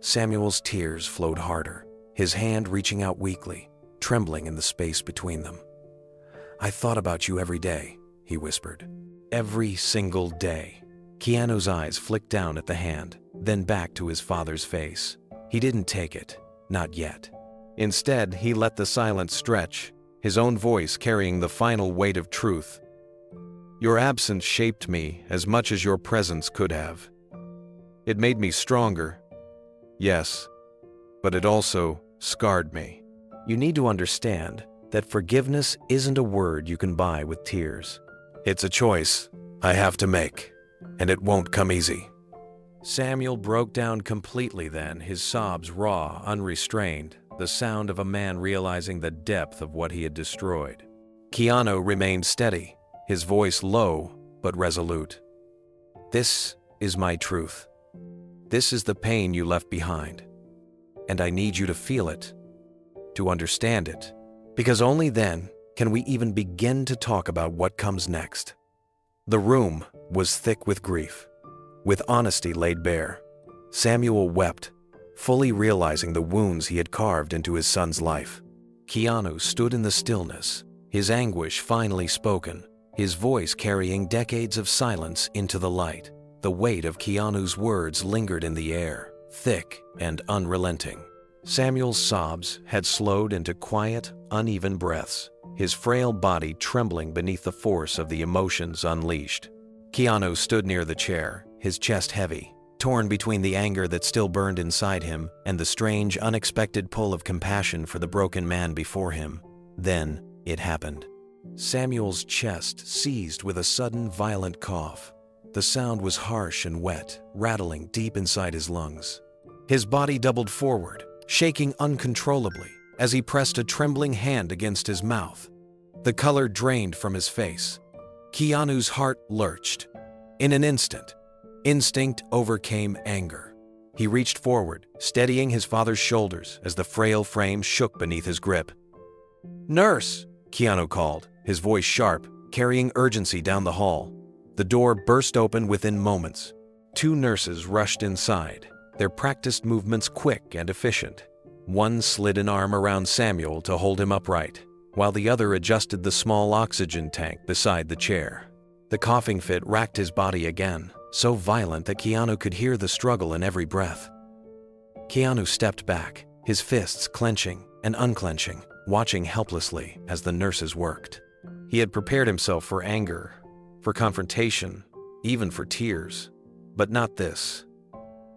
Samuel's tears flowed harder, his hand reaching out weakly, trembling in the space between them. I thought about you every day, he whispered. Every single day. Keanu's eyes flicked down at the hand, then back to his father's face. He didn't take it, not yet. Instead, he let the silence stretch, his own voice carrying the final weight of truth. Your absence shaped me as much as your presence could have. It made me stronger, yes, but it also scarred me. You need to understand that forgiveness isn't a word you can buy with tears. It's a choice I have to make, and it won't come easy. Samuel broke down completely then, his sobs raw, unrestrained, the sound of a man realizing the depth of what he had destroyed. Keanu remained steady, his voice low but resolute. This is my truth. This is the pain you left behind, and I need you to feel it, to understand it, because only then can we even begin to talk about what comes next. The room was thick with grief, with honesty laid bare. Samuel wept, fully realizing the wounds he had carved into his son's life. Keanu stood in the stillness, his anguish finally spoken, his voice carrying decades of silence into the light. The weight of Keanu's words lingered in the air, thick and unrelenting. Samuel's sobs had slowed into quiet, uneven breaths, his frail body trembling beneath the force of the emotions unleashed. Keanu stood near the chair, his chest heavy, torn between the anger that still burned inside him and the strange, unexpected pull of compassion for the broken man before him. Then it happened. Samuel's chest seized with a sudden, violent cough. The sound was harsh and wet, rattling deep inside his lungs. His body doubled forward, shaking uncontrollably as he pressed a trembling hand against his mouth. The color drained from his face. Keanu's heart lurched. In an instant, instinct overcame anger. He reached forward, steadying his father's shoulders as the frail frame shook beneath his grip. "Nurse!" Keanu called, his voice sharp, carrying urgency down the hall. The door burst open within moments. 2 nurses rushed inside, their practiced movements quick and efficient. One slid an arm around Samuel to hold him upright, while the other adjusted the small oxygen tank beside the chair. The coughing fit racked his body again, so violent that Keanu could hear the struggle in every breath. Keanu stepped back, his fists clenching and unclenching, watching helplessly as the nurses worked. He had prepared himself for anger, for confrontation, even for tears. But not this.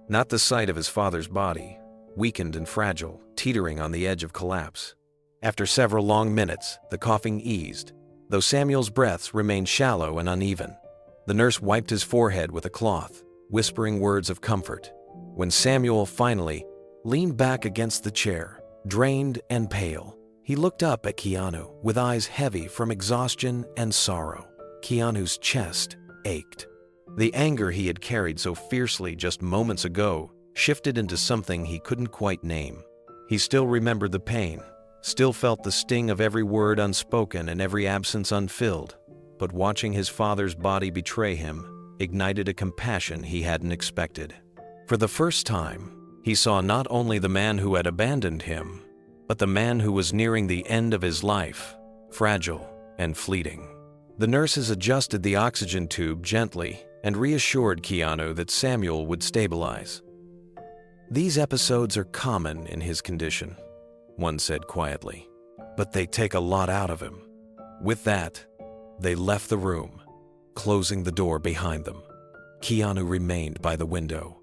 Not the sight of his father's body, weakened and fragile, teetering on the edge of collapse. After several long minutes, the coughing eased, though Samuel's breaths remained shallow and uneven. The nurse wiped his forehead with a cloth, whispering words of comfort. When Samuel finally leaned back against the chair, drained and pale, he looked up at Keanu with eyes heavy from exhaustion and sorrow. Keanu's chest ached. The anger he had carried so fiercely just moments ago shifted into something he couldn't quite name. He still remembered the pain, still felt the sting of every word unspoken and every absence unfilled, but watching his father's body betray him ignited a compassion he hadn't expected. For the first time, he saw not only the man who had abandoned him, but the man who was nearing the end of his life, fragile and fleeting. The nurses adjusted the oxygen tube gently and reassured Keanu that Samuel would stabilize. "These episodes are common in his condition," one said quietly, "but they take a lot out of him." With that, they left the room, closing the door behind them. Keanu remained by the window,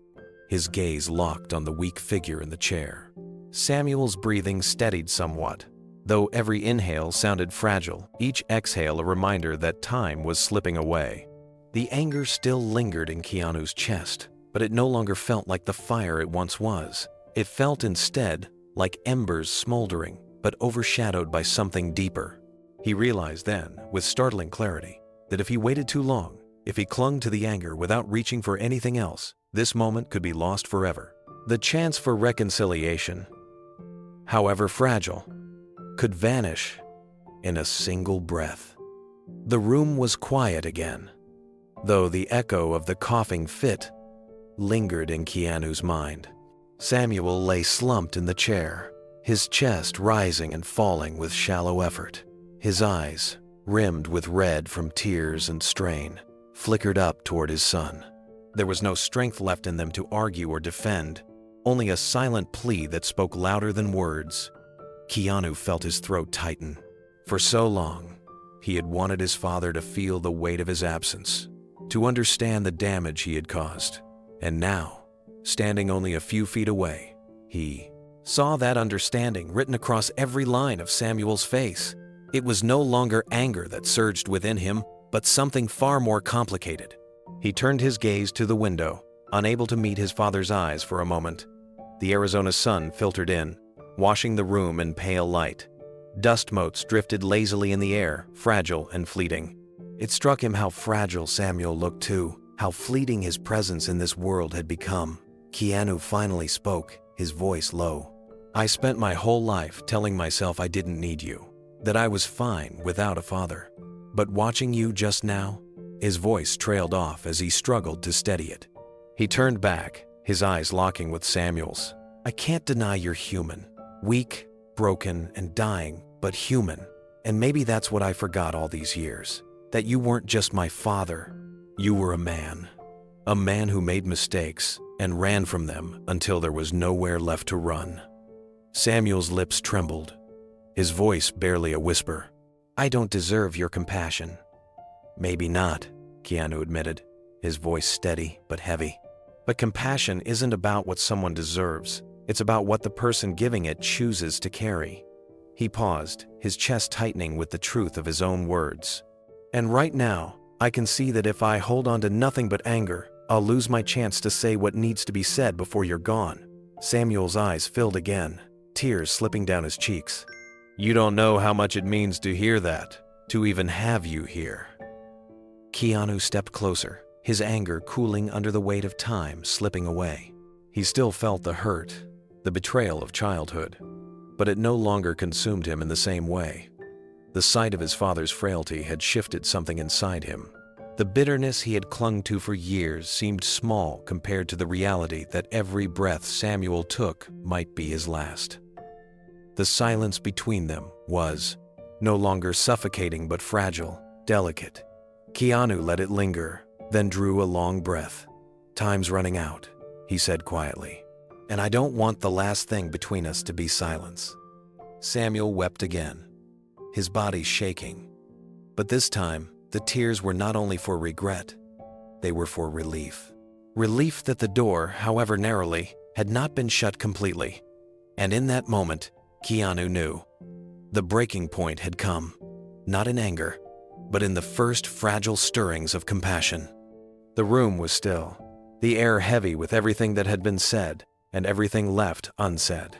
his gaze locked on the weak figure in the chair. Samuel's breathing steadied somewhat, though every inhale sounded fragile, each exhale a reminder that time was slipping away. The anger still lingered in Keanu's chest, but it no longer felt like the fire it once was. It felt instead like embers smoldering, but overshadowed by something deeper. He realized then, with startling clarity, that if he waited too long, if he clung to the anger without reaching for anything else, this moment could be lost forever. The chance for reconciliation, however fragile, could vanish in a single breath. The room was quiet again, though the echo of the coughing fit lingered in Keanu's mind. Samuel lay slumped in the chair, his chest rising and falling with shallow effort. His eyes, rimmed with red from tears and strain, flickered up toward his son. There was no strength left in them to argue or defend, only a silent plea that spoke louder than words. Keanu felt his throat tighten. For so long, he had wanted his father to feel the weight of his absence, to understand the damage he had caused. And now, standing only a few feet away, he saw that understanding written across every line of Samuel's face. It was no longer anger that surged within him, but something far more complicated. He turned his gaze to the window, unable to meet his father's eyes for a moment. The Arizona sun filtered in, washing the room in pale light. Dust motes drifted lazily in the air, fragile and fleeting. It struck him how fragile Samuel looked too, how fleeting his presence in this world had become. Keanu finally spoke, his voice low. "I spent my whole life telling myself I didn't need you, that I was fine without a father. But watching you just now," his voice trailed off as he struggled to steady it. He turned back, his eyes locking with Samuel's. I can't deny you're human. Weak, broken, and dying, but human. And maybe that's what I forgot all these years. That you weren't just my father. You were a man. A man who made mistakes and ran from them until there was nowhere left to run. Samuel's lips trembled, his voice barely a whisper. I don't deserve your compassion. Maybe not, Keanu admitted, his voice steady but heavy. But compassion isn't about what someone deserves. It's about what the person giving it chooses to carry. He paused, his chest tightening with the truth of his own words. And right now, I can see that if I hold on to nothing but anger, I'll lose my chance to say what needs to be said before you're gone. Samuel's eyes filled again, tears slipping down his cheeks. You don't know how much it means to hear that, to even have you here. Keanu stepped closer, his anger cooling under the weight of time slipping away. He still felt the hurt, the betrayal of childhood, but it no longer consumed him in the same way. The sight of his father's frailty had shifted something inside him. The bitterness he had clung to for years seemed small compared to the reality that every breath Samuel took might be his last. The silence between them was no longer suffocating but fragile, delicate. Keanu let it linger, then drew a long breath. Time's running out, he said quietly. And I don't want the last thing between us to be silence. Samuel wept again, his body shaking. But this time, the tears were not only for regret, they were for relief. Relief that the door, however narrowly, had not been shut completely. And in that moment, Keanu knew. The breaking point had come, not in anger, but in the first fragile stirrings of compassion. The room was still, the air heavy with everything that had been said and everything left unsaid.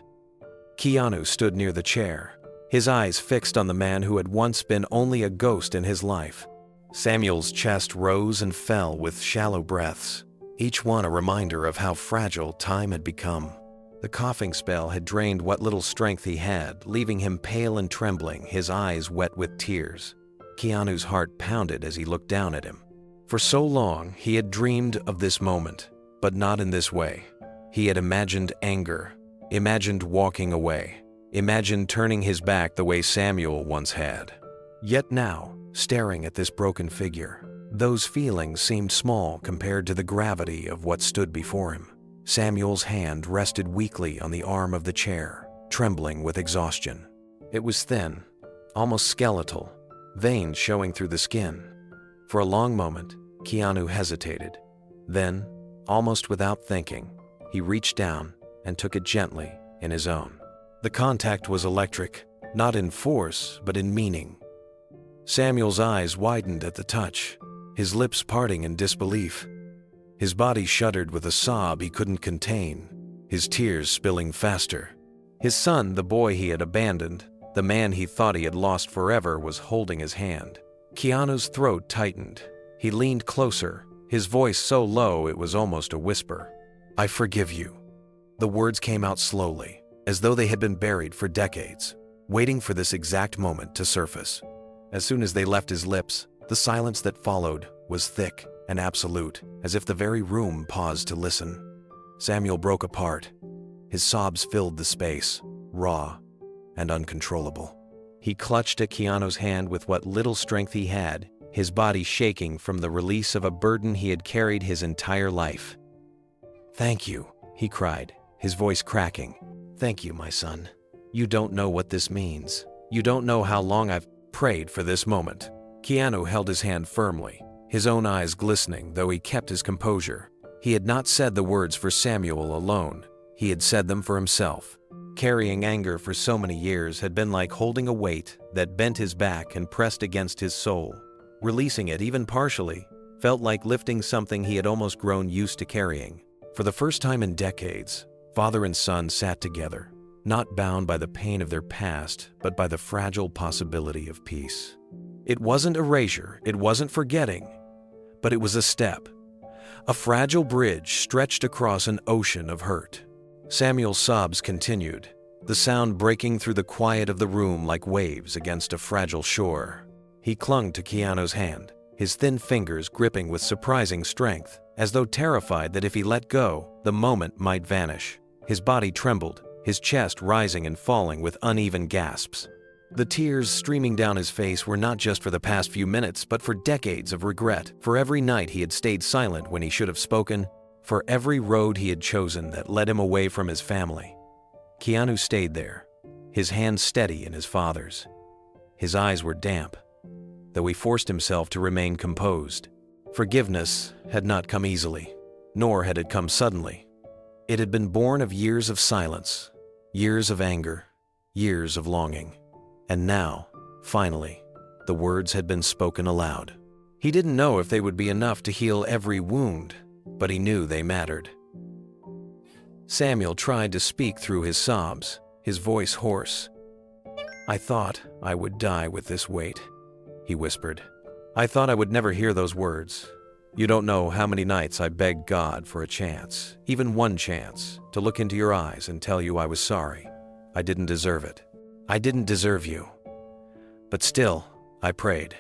Keanu stood near the chair, his eyes fixed on the man who had once been only a ghost in his life. Samuel's chest rose and fell with shallow breaths, each one a reminder of how fragile time had become. The coughing spell had drained what little strength he had, leaving him pale and trembling, his eyes wet with tears. Keanu's heart pounded as he looked down at him. For so long, he had dreamed of this moment, but not in this way. He had imagined anger, imagined walking away, imagined turning his back the way Samuel once had. Yet now, staring at this broken figure, those feelings seemed small compared to the gravity of what stood before him. Samuel's hand rested weakly on the arm of the chair, trembling with exhaustion. It was thin, almost skeletal, veins showing through the skin. For a long moment, Keanu hesitated. Then, almost without thinking, he reached down and took it gently in his own. The contact was electric, not in force, but in meaning. Samuel's eyes widened at the touch, his lips parting in disbelief. His body shuddered with a sob he couldn't contain, his tears spilling faster. His son, the boy he had abandoned, the man he thought he had lost forever, was holding his hand. Keanu's throat tightened. He leaned closer, his voice so low it was almost a whisper. I forgive you. The words came out slowly, as though they had been buried for decades, waiting for this exact moment to surface. As soon as they left his lips, the silence that followed was thick and absolute, as if the very room paused to listen. Samuel broke apart. His sobs filled the space, raw and uncontrollable. He clutched at Keanu's hand with what little strength he had, his body shaking from the release of a burden he had carried his entire life. Thank you, he cried, his voice cracking. Thank you, my son. You don't know what this means. You don't know how long I've prayed for this moment. Keanu held his hand firmly, his own eyes glistening, though he kept his composure. He had not said the words for Samuel alone. He had said them for himself. Carrying anger for so many years had been like holding a weight that bent his back and pressed against his soul. Releasing it, even partially, felt like lifting something he had almost grown used to carrying. For the first time in decades, father and son sat together, not bound by the pain of their past, but by the fragile possibility of peace. It wasn't erasure, it wasn't forgetting, but it was a step, a fragile bridge stretched across an ocean of hurt. Samuel's sobs continued, the sound breaking through the quiet of the room like waves against a fragile shore. He clung to Keanu's hand, his thin fingers gripping with surprising strength, as though terrified that if he let go, the moment might vanish. His body trembled, his chest rising and falling with uneven gasps. The tears streaming down his face were not just for the past few minutes, but for decades of regret, for every night he had stayed silent when he should have spoken, for every road he had chosen that led him away from his family. Keanu stayed there, his hands steady in his father's. His eyes were damp, though he forced himself to remain composed. Forgiveness had not come easily, nor had it come suddenly. It had been born of years of silence, years of anger, years of longing. And now, finally, the words had been spoken aloud. He didn't know if they would be enough to heal every wound, but he knew they mattered. Samuel tried to speak through his sobs, his voice hoarse. "I thought I would die with this weight," he whispered. "I thought I would never hear those words. You don't know how many nights I begged God for a chance, even one chance, to look into your eyes and tell you I was sorry. I didn't deserve it. I didn't deserve you. But still, I prayed.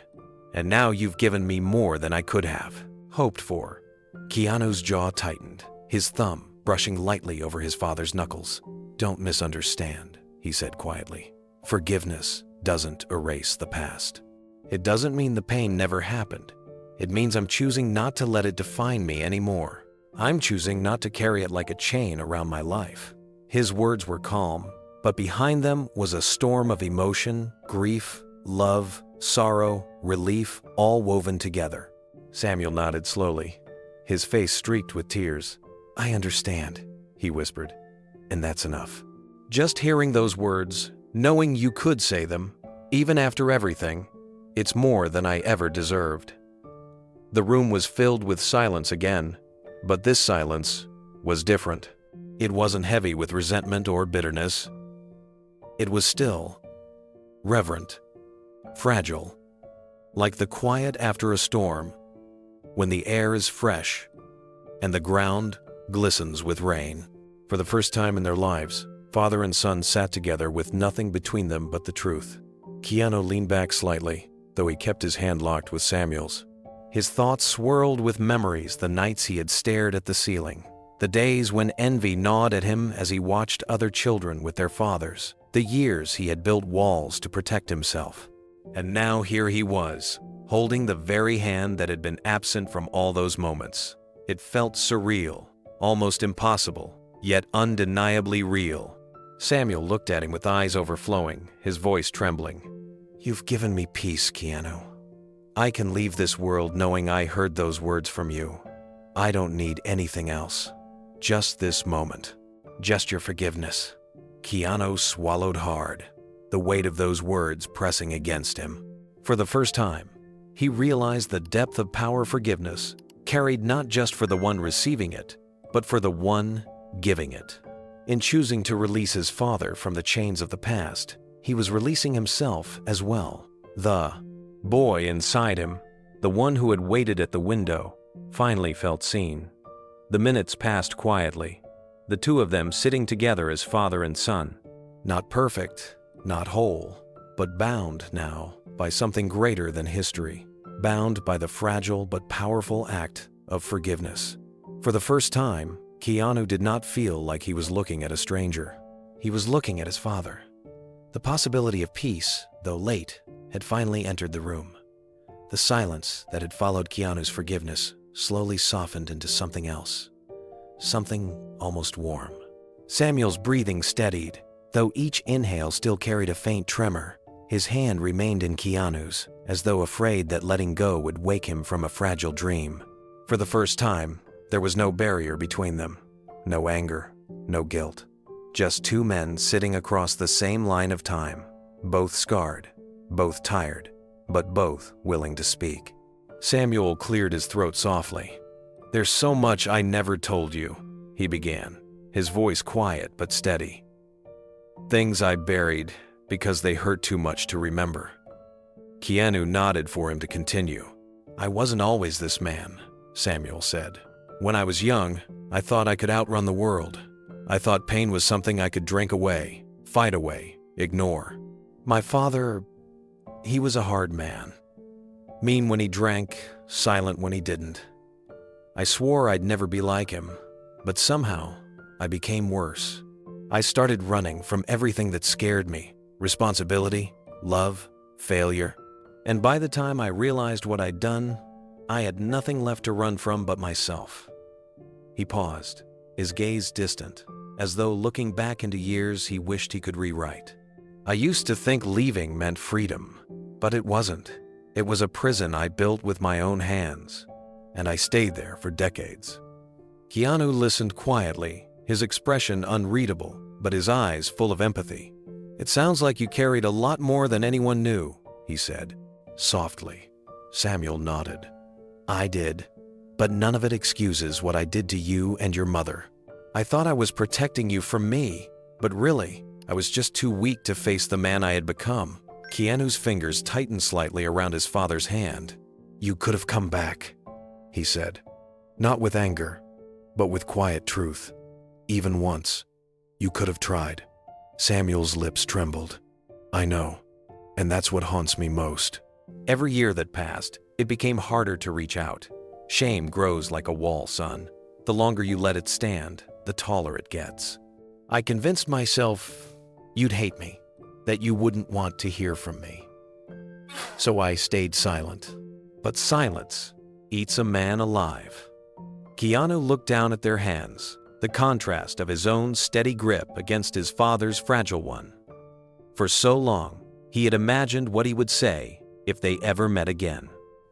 And now you've given me more than I could have hoped for." Keanu's jaw tightened, his thumb brushing lightly over his father's knuckles. "Don't misunderstand," he said quietly. "Forgiveness doesn't erase the past. It doesn't mean the pain never happened. It means I'm choosing not to let it define me anymore. I'm choosing not to carry it like a chain around my life." His words were calm, but behind them was a storm of emotion, grief, love, sorrow, relief, all woven together. Samuel nodded slowly, his face streaked with tears. "I understand," he whispered, "and that's enough." Just hearing those words, knowing you could say them, even after everything, it's more than I ever deserved. The room was filled with silence again, but this silence was different. It wasn't heavy with resentment or bitterness. It was still, reverent, fragile, like the quiet after a storm, when the air is fresh and the ground glistens with rain. For the first time in their lives, father and son sat together with nothing between them but the truth. Keanu leaned back slightly, though he kept his hand locked with Samuel's. His thoughts swirled with memories, the nights he had stared at the ceiling, the days when envy gnawed at him as he watched other children with their fathers, the years he had built walls to protect himself. And now here he was, holding the very hand that had been absent from all those moments. It felt surreal, almost impossible, yet undeniably real. Samuel looked at him with eyes overflowing, his voice trembling. "You've given me peace, Keanu. I can leave this world knowing I heard those words from you. I don't need anything else. Just this moment. Just your forgiveness." Keanu swallowed hard, the weight of those words pressing against him. For the first time, he realized the depth of power forgiveness carried not just for the one receiving it, but for the one giving it. In choosing to release his father from the chains of the past, he was releasing himself as well. The boy inside him, the one who had waited at the window, finally felt seen. The minutes passed quietly, the two of them sitting together as father and son. Not perfect, not whole, but bound now by something greater than history, bound by the fragile but powerful act of forgiveness. For the first time, Keanu did not feel like he was looking at a stranger. He was looking at his father. The possibility of peace, though late, had finally entered the room. The silence that had followed Keanu's forgiveness slowly softened into something else, something almost warm. Samuel's breathing steadied, though each inhale still carried a faint tremor. His hand remained in Keanu's, as though afraid that letting go would wake him from a fragile dream. For the first time, there was no barrier between them, no anger, no guilt. Just two men sitting across the same line of time, both scarred, both tired, but both willing to speak. Samuel cleared his throat softly. "There's so much I never told you," he began, his voice quiet but steady. "Things I buried because they hurt too much to remember." Keanu nodded for him to continue. "I wasn't always this man," Samuel said. "When I was young, I thought I could outrun the world. I thought pain was something I could drink away, fight away, ignore. My father, he was a hard man. Mean when he drank, silent when he didn't. I swore I'd never be like him, but somehow, I became worse. I started running from everything that scared me: responsibility, love, failure. And by the time I realized what I'd done, I had nothing left to run from but myself." He paused, his gaze distant, as though looking back into years he wished he could rewrite. "I used to think leaving meant freedom, but it wasn't. It was a prison I built with my own hands, and I stayed there for decades." Keanu listened quietly, his expression unreadable, but his eyes full of empathy. "It sounds like you carried a lot more than anyone knew," he said, softly. Samuel nodded. "I did, but none of it excuses what I did to you and your mother. I thought I was protecting you from me, but really, I was just too weak to face the man I had become." Keanu's fingers tightened slightly around his father's hand. "You could have come back," he said. "Not with anger, but with quiet truth. Even once, you could have tried." Samuel's lips trembled. "I know, and that's what haunts me most." Every year that passed, it became harder to reach out. Shame grows like a wall, son. The longer you let it stand, the taller it gets. I convinced myself you'd hate me, that you wouldn't want to hear from me. So I stayed silent. But silence eats a man alive. Keanu looked down at their hands, the contrast of his own steady grip against his father's fragile one. For so long, he had imagined what he would say if they ever met again.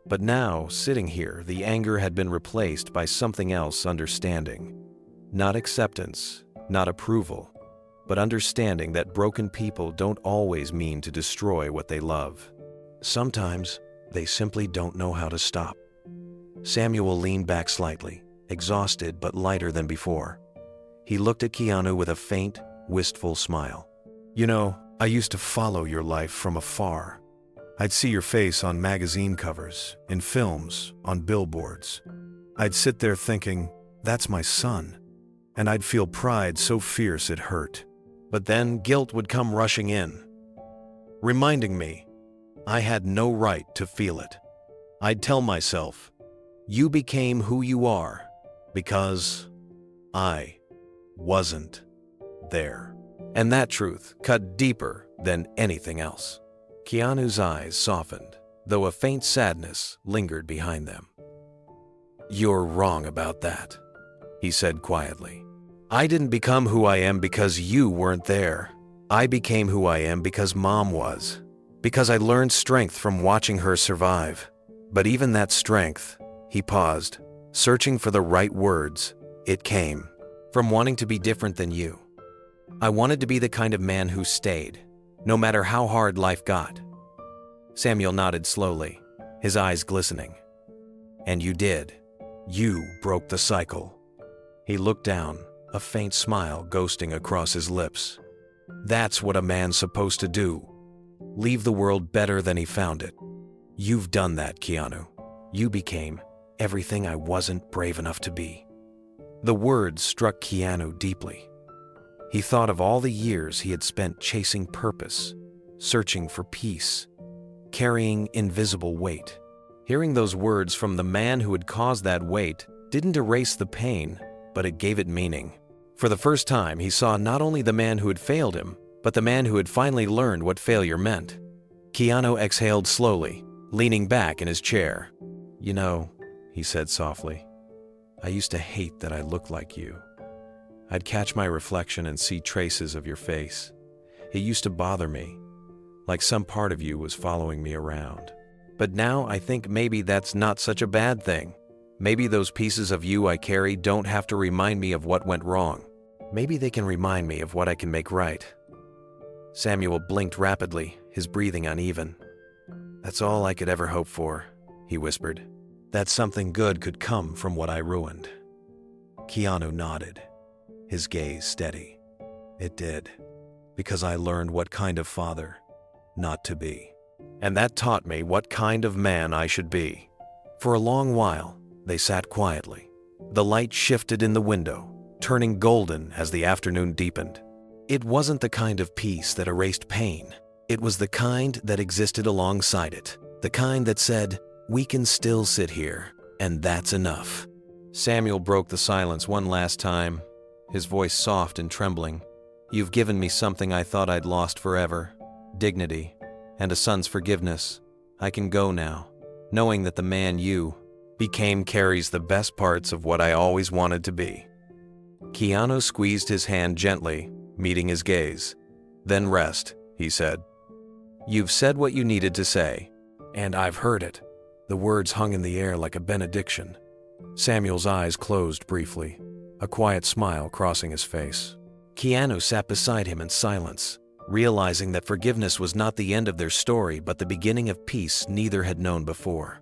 But now, sitting here, the anger had been replaced by something else: understanding. Not acceptance, not approval, but understanding that broken people don't always mean to destroy what they love. Sometimes, they simply don't know how to stop. Samuel leaned back slightly, exhausted but lighter than before. He looked at Keanu with a faint, wistful smile. "You know, I used to follow your life from afar. I'd see your face on magazine covers, in films, on billboards. I'd sit there thinking, that's my son. And I'd feel pride so fierce it hurt. But then guilt would come rushing in, reminding me I had no right to feel it. I'd tell myself, you became who you are because I wasn't there." And that truth cut deeper than anything else. Keanu's eyes softened, though a faint sadness lingered behind them. "You're wrong about that," he said quietly. "I didn't become who I am because you weren't there. I became who I am because Mom was. Because I learned strength from watching her survive. But even that strength," he paused, searching for the right words, "it came from wanting to be different than you. I wanted to be the kind of man who stayed, no matter how hard life got." Samuel nodded slowly, his eyes glistening. "And you did. You broke the cycle." He looked down, a faint smile ghosting across his lips. "That's what a man's supposed to do. Leave the world better than he found it. You've done that, Keanu. You became everything I wasn't brave enough to be." The words struck Keanu deeply. He thought of all the years he had spent chasing purpose, searching for peace, carrying invisible weight. Hearing those words from the man who had caused that weight didn't erase the pain, but it gave it meaning. For the first time, he saw not only the man who had failed him, but the man who had finally learned what failure meant. Keanu exhaled slowly, leaning back in his chair. "You know," he said softly, "I used to hate that I looked like you. I'd catch my reflection and see traces of your face. It used to bother me, like some part of you was following me around. But now I think maybe that's not such a bad thing. Maybe those pieces of you I carry don't have to remind me of what went wrong. Maybe they can remind me of what I can make right." Samuel blinked rapidly, his breathing uneven. "That's all I could ever hope for," he whispered. "That something good could come from what I ruined." Keanu nodded, his gaze steady. "It did, because I learned what kind of father not to be. And that taught me what kind of man I should be." For a long while, they sat quietly. The light shifted in the window, turning golden as the afternoon deepened. It wasn't the kind of peace that erased pain. It was the kind that existed alongside it, the kind that said, "We can still sit here, and that's enough." Samuel broke the silence one last time. his voice soft and trembling. "You've given me something I thought I'd lost forever. Dignity, and a son's forgiveness. I can go now, knowing that the man you became carries the best parts of what I always wanted to be." Keanu squeezed his hand gently, meeting his gaze. "Then rest," he said. "You've said what you needed to say, and I've heard it." The words hung in the air like a benediction. Samuel's eyes closed briefly, a quiet smile crossing his face. Keanu sat beside him in silence, realizing that forgiveness was not the end of their story but the beginning of peace neither had known before.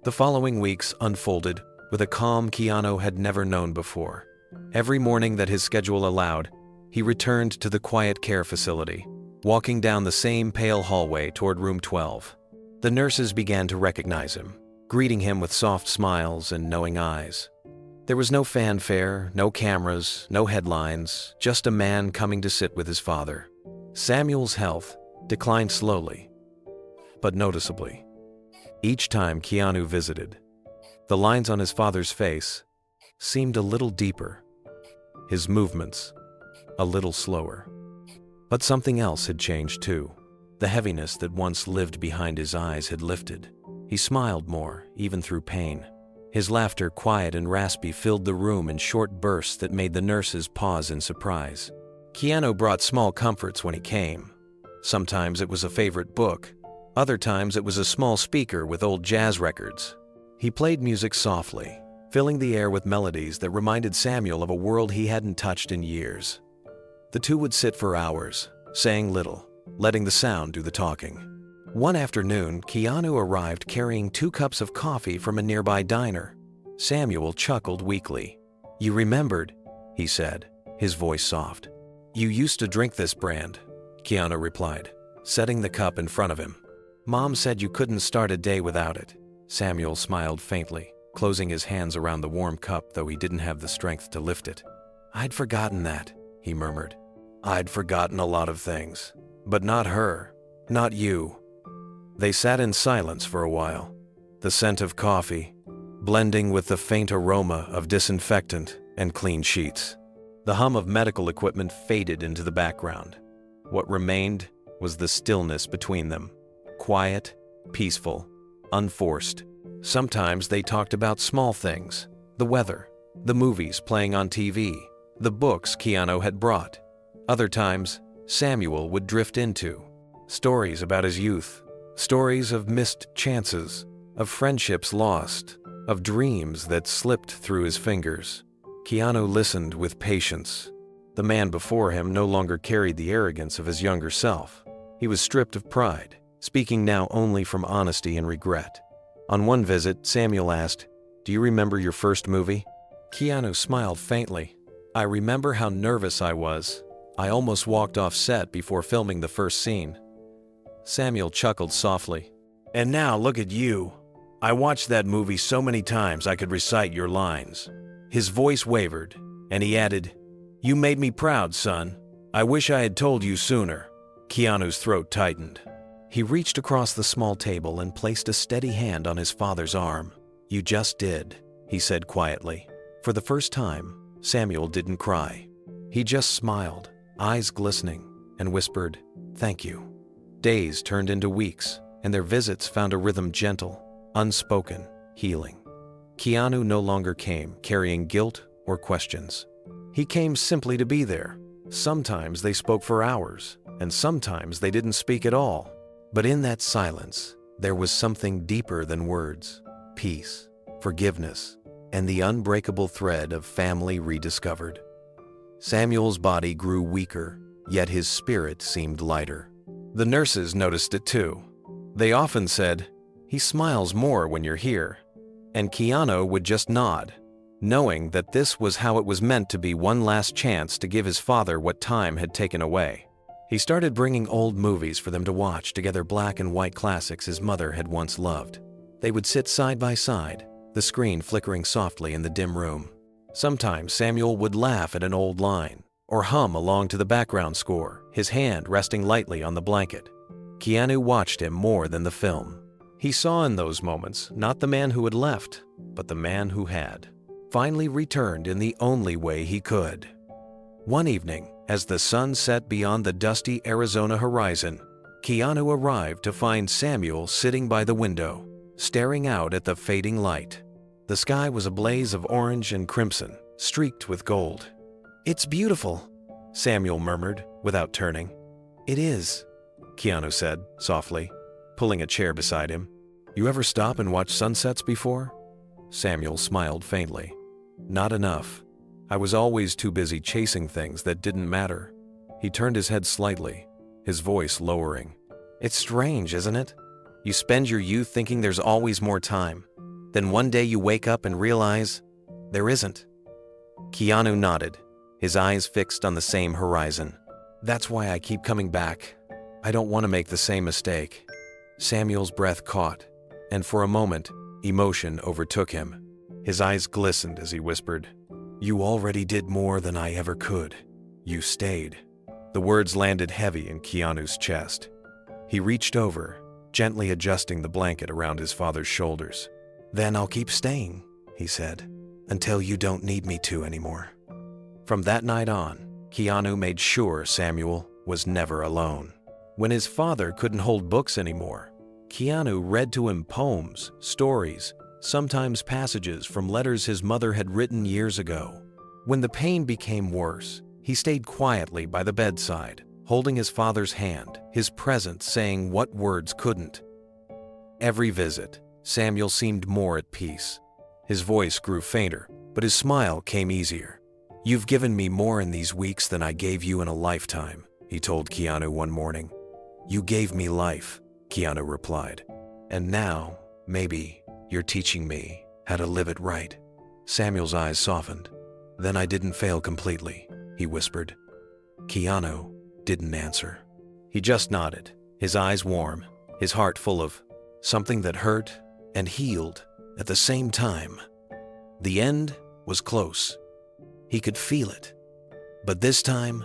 The following weeks unfolded with a calm Keanu had never known before. Every morning that his schedule allowed, he returned to the quiet care facility, walking down the same pale hallway toward room 12. The nurses began to recognize him, greeting him with soft smiles and knowing eyes. There was no fanfare, no cameras, no headlines, just a man coming to sit with his father. Samuel's health declined slowly, but noticeably. Each time Keanu visited, the lines on his father's face seemed a little deeper, his movements a little slower. But something else had changed too. The heaviness that once lived behind his eyes had lifted. He smiled more, even through pain. His laughter, quiet and raspy, filled the room in short bursts that made the nurses pause in surprise. Keanu brought small comforts when he came. Sometimes it was a favorite book. Other times it was a small speaker with old jazz records. He played music softly, filling the air with melodies that reminded Samuel of a world he hadn't touched in years. The two would sit for hours, saying little, letting the sound do the talking. One afternoon, Keanu arrived carrying 2 cups of coffee from a nearby diner. Samuel chuckled weakly. "You remembered," he said, his voice soft. "You used to drink this brand," Keanu replied, setting the cup in front of him. "Mom said you couldn't start a day without it." Samuel smiled faintly, closing his hands around the warm cup though he didn't have the strength to lift it. "I'd forgotten that," he murmured. "I'd forgotten a lot of things, but not her, not you." They sat in silence for a while, the scent of coffee blending with the faint aroma of disinfectant and clean sheets. The hum of medical equipment faded into the background. What remained was the stillness between them, quiet, peaceful, unforced. Sometimes they talked about small things, the weather, the movies playing on TV, the books Keanu had brought. Other times, Samuel would drift into stories about his youth, stories of missed chances, of friendships lost, of dreams that slipped through his fingers. Keanu listened with patience. The man before him no longer carried the arrogance of his younger self. He was stripped of pride, speaking now only from honesty and regret. On one visit, Samuel asked, "Do you remember your first movie?" Keanu smiled faintly. "I remember how nervous I was. I almost walked off set before filming the first scene." Samuel chuckled softly. "And now look at you. I watched that movie so many times I could recite your lines." His voice wavered, and he added, "You made me proud, son. I wish I had told you sooner." Keanu's throat tightened. He reached across the small table and placed a steady hand on his father's arm. "You just did," he said quietly. For the first time, Samuel didn't cry. He just smiled, eyes glistening, and whispered, "Thank you." Days turned into weeks, and their visits found a rhythm gentle, unspoken, healing. Keanu no longer came carrying guilt or questions. He came simply to be there. Sometimes they spoke for hours, and sometimes they didn't speak at all. But in that silence, there was something deeper than words: peace, forgiveness, and the unbreakable thread of family rediscovered. Samuel's body grew weaker, yet his spirit seemed lighter. The nurses noticed it too. They often said, "He smiles more when you're here." And Keanu would just nod, knowing that this was how it was meant to be, one last chance to give his father what time had taken away. He started bringing old movies for them to watch together, black and white classics his mother had once loved. They would sit side by side, the screen flickering softly in the dim room. Sometimes Samuel would laugh at an old line, or hum along to the background score, his hand resting lightly on the blanket. Keanu watched him more than the film. He saw in those moments not the man who had left, but the man who had finally returned in the only way he could. One evening, as the sun set beyond the dusty Arizona horizon, Keanu arrived to find Samuel sitting by the window, staring out at the fading light. The sky was a blaze of orange and crimson, streaked with gold. "It's beautiful," Samuel murmured, without turning. "It is," Keanu said, softly, pulling a chair beside him. "You ever stop and watch sunsets before?" Samuel smiled faintly. "Not enough. I was always too busy chasing things that didn't matter." He turned his head slightly, his voice lowering. "It's strange, isn't it? You spend your youth thinking there's always more time. Then one day you wake up and realize there isn't." Keanu nodded, his eyes fixed on the same horizon. "That's why I keep coming back. I don't want to make the same mistake." Samuel's breath caught, and for a moment, emotion overtook him. His eyes glistened as he whispered, "You already did more than I ever could. You stayed." The words landed heavy in Keanu's chest. He reached over, gently adjusting the blanket around his father's shoulders. "Then I'll keep staying," he said, "until you don't need me to anymore." From that night on, Keanu made sure Samuel was never alone. When his father couldn't hold books anymore, Keanu read to him poems, stories, sometimes passages from letters his mother had written years ago. When the pain became worse, he stayed quietly by the bedside, holding his father's hand, his presence saying what words couldn't. Every visit, Samuel seemed more at peace. His voice grew fainter, but his smile came easier. "You've given me more in these weeks than I gave you in a lifetime," he told Keanu one morning. "You gave me life," Keanu replied. "And now, maybe, you're teaching me how to live it right." Samuel's eyes softened. "Then I didn't fail completely," he whispered. Keanu didn't answer. He just nodded, his eyes warm, his heart full of something that hurt and healed at the same time. The end was close. He could feel it. But this time,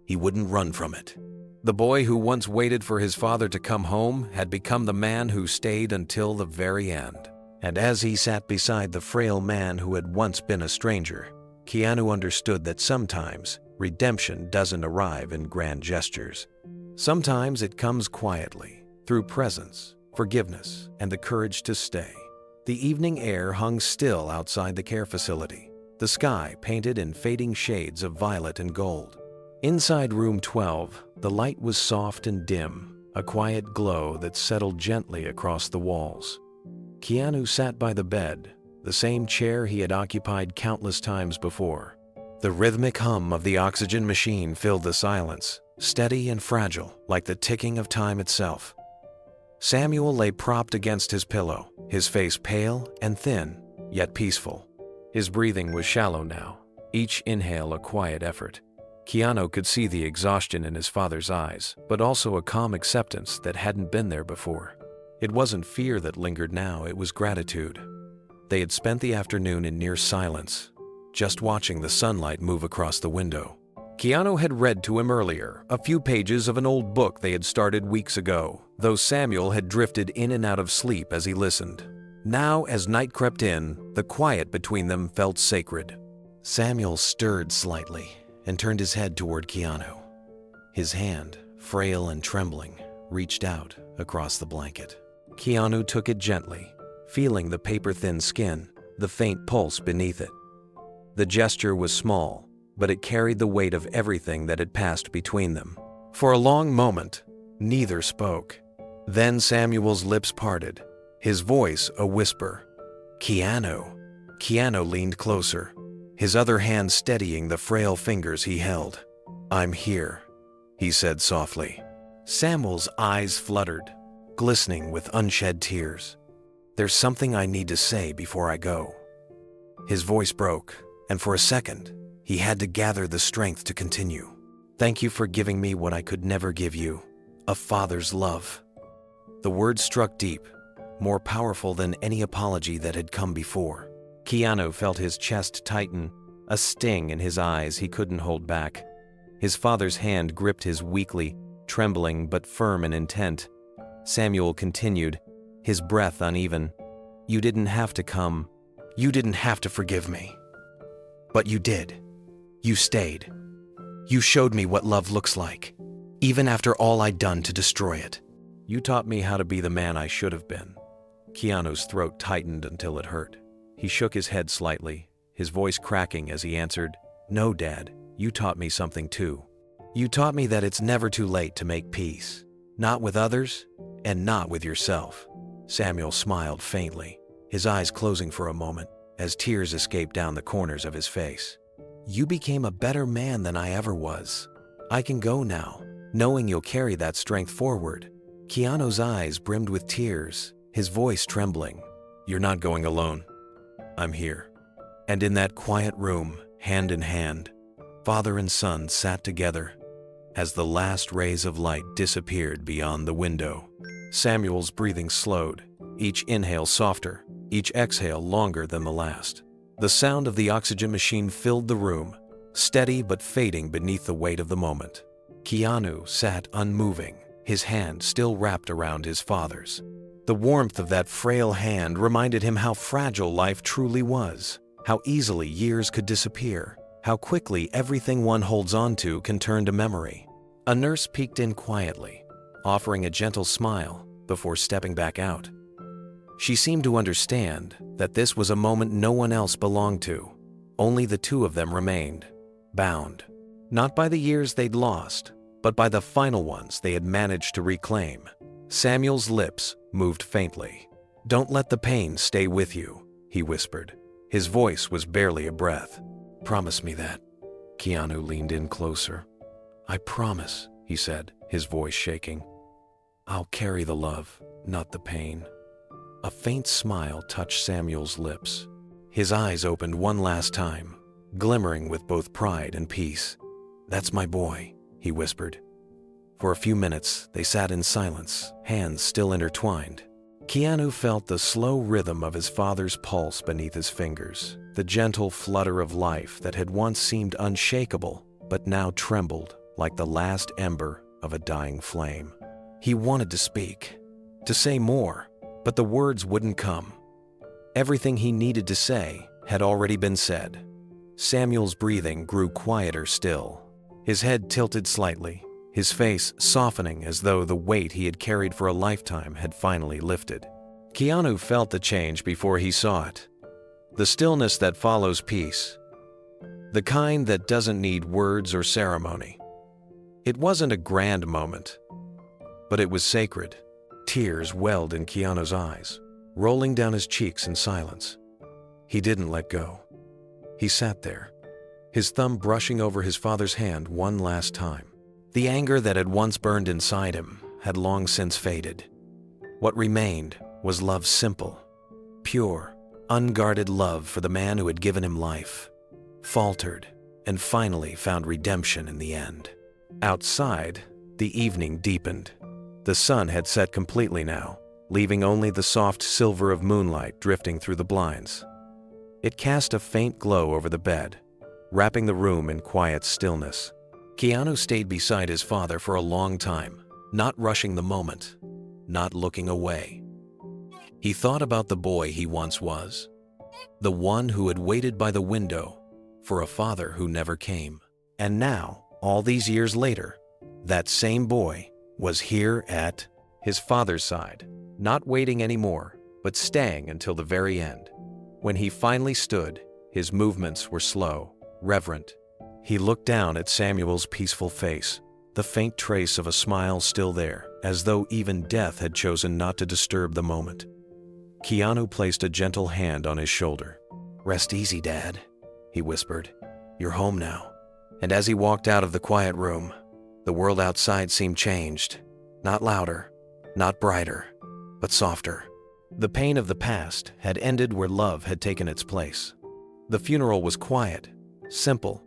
he wouldn't run from it. The boy who once waited for his father to come home had become the man who stayed until the very end. And as he sat beside the frail man who had once been a stranger, Keanu understood that sometimes redemption doesn't arrive in grand gestures. Sometimes it comes quietly, through presence, forgiveness, and the courage to stay. The evening air hung still outside the care facility, the sky painted in fading shades of violet and gold. Inside room 12, the light was soft and dim, a quiet glow that settled gently across the walls. Keanu sat by the bed, the same chair he had occupied countless times before. The rhythmic hum of the oxygen machine filled the silence, steady and fragile, like the ticking of time itself. Samuel lay propped against his pillow, his face pale and thin, yet peaceful. His breathing was shallow now, each inhale a quiet effort. Keanu could see the exhaustion in his father's eyes, but also a calm acceptance that hadn't been there before. It wasn't fear that lingered now, it was gratitude. They had spent the afternoon in near silence, just watching the sunlight move across the window. Keanu had read to him earlier a few pages of an old book they had started weeks ago, though Samuel had drifted in and out of sleep as he listened. Now, as night crept in, the quiet between them felt sacred. Samuel stirred slightly and turned his head toward Keanu. His hand, frail and trembling, reached out across the blanket. Keanu took it gently, feeling the paper-thin skin, the faint pulse beneath it. The gesture was small, but it carried the weight of everything that had passed between them. For a long moment, neither spoke. Then Samuel's lips parted, his voice a whisper. "Keanu." Keanu leaned closer, his other hand steadying the frail fingers he held. "I'm here," he said softly. Samuel's eyes fluttered, glistening with unshed tears. "There's something I need to say before I go." His voice broke, and for a second, he had to gather the strength to continue. "Thank you for giving me what I could never give you, a father's love." The words struck deep, more powerful than any apology that had come before. Keanu felt his chest tighten, a sting in his eyes he couldn't hold back. His father's hand gripped his weakly, trembling but firm and intent. Samuel continued, his breath uneven. "You didn't have to come. You didn't have to forgive me. But you did. You stayed. You showed me what love looks like, even after all I'd done to destroy it. You taught me how to be the man I should have been." Keanu's throat tightened until it hurt. He shook his head slightly, his voice cracking as he answered, "No, Dad, you taught me something too. You taught me that it's never too late to make peace. Not with others, and not with yourself." Samuel smiled faintly, his eyes closing for a moment as tears escaped down the corners of his face. "You became a better man than I ever was. I can go now, knowing you'll carry that strength forward." Keanu's eyes brimmed with tears, his voice trembling. "You're not going alone. I'm here." And in that quiet room, hand in hand, father and son sat together. As the last rays of light disappeared beyond the window, Samuel's breathing slowed, each inhale softer, each exhale longer than the last. The sound of the oxygen machine filled the room, steady but fading beneath the weight of the moment. Keanu sat unmoving, his hand still wrapped around his father's. The warmth of that frail hand reminded him how fragile life truly was, how easily years could disappear, how quickly everything one holds on to can turn to memory. A nurse peeked in quietly, offering a gentle smile before stepping back out. She seemed to understand that this was a moment no one else belonged to. Only the two of them remained, bound, not by the years they'd lost, but by the final ones they had managed to reclaim. Samuel's lips moved faintly. "Don't let the pain stay with you," he whispered. His voice was barely a breath. "Promise me that." Keanu leaned in closer. "I promise," he said, his voice shaking. "I'll carry the love, not the pain." A faint smile touched Samuel's lips. His eyes opened one last time, glimmering with both pride and peace. "That's my boy," he whispered. For a few minutes, they sat in silence, hands still intertwined. Keanu felt the slow rhythm of his father's pulse beneath his fingers, the gentle flutter of life that had once seemed unshakable, but now trembled like the last ember of a dying flame. He wanted to speak, to say more, but the words wouldn't come. Everything he needed to say had already been said. Samuel's breathing grew quieter still. His head tilted slightly, his face softening as though the weight he had carried for a lifetime had finally lifted. Keanu felt the change before he saw it. The stillness that follows peace. The kind that doesn't need words or ceremony. It wasn't a grand moment, but it was sacred. Tears welled in Keanu's eyes, rolling down his cheeks in silence. He didn't let go. He sat there, his thumb brushing over his father's hand one last time. The anger that had once burned inside him had long since faded. What remained was love's simple, pure, unguarded love for the man who had given him life, faltered, and finally found redemption in the end. Outside, the evening deepened. The sun had set completely now, leaving only the soft silver of moonlight drifting through the blinds. It cast a faint glow over the bed, wrapping the room in quiet stillness. Keanu stayed beside his father for a long time, not rushing the moment, not looking away. He thought about the boy he once was, the one who had waited by the window for a father who never came. And now, all these years later, that same boy was here at his father's side, not waiting anymore, but staying until the very end. When he finally stood, his movements were slow, reverent. He looked down at Samuel's peaceful face, the faint trace of a smile still there, as though even death had chosen not to disturb the moment. Keanu placed a gentle hand on his shoulder. "Rest easy, Dad," he whispered. "You're home now." And as he walked out of the quiet room, the world outside seemed changed. Not louder, not brighter, but softer. The pain of the past had ended where love had taken its place. The funeral was quiet, simple,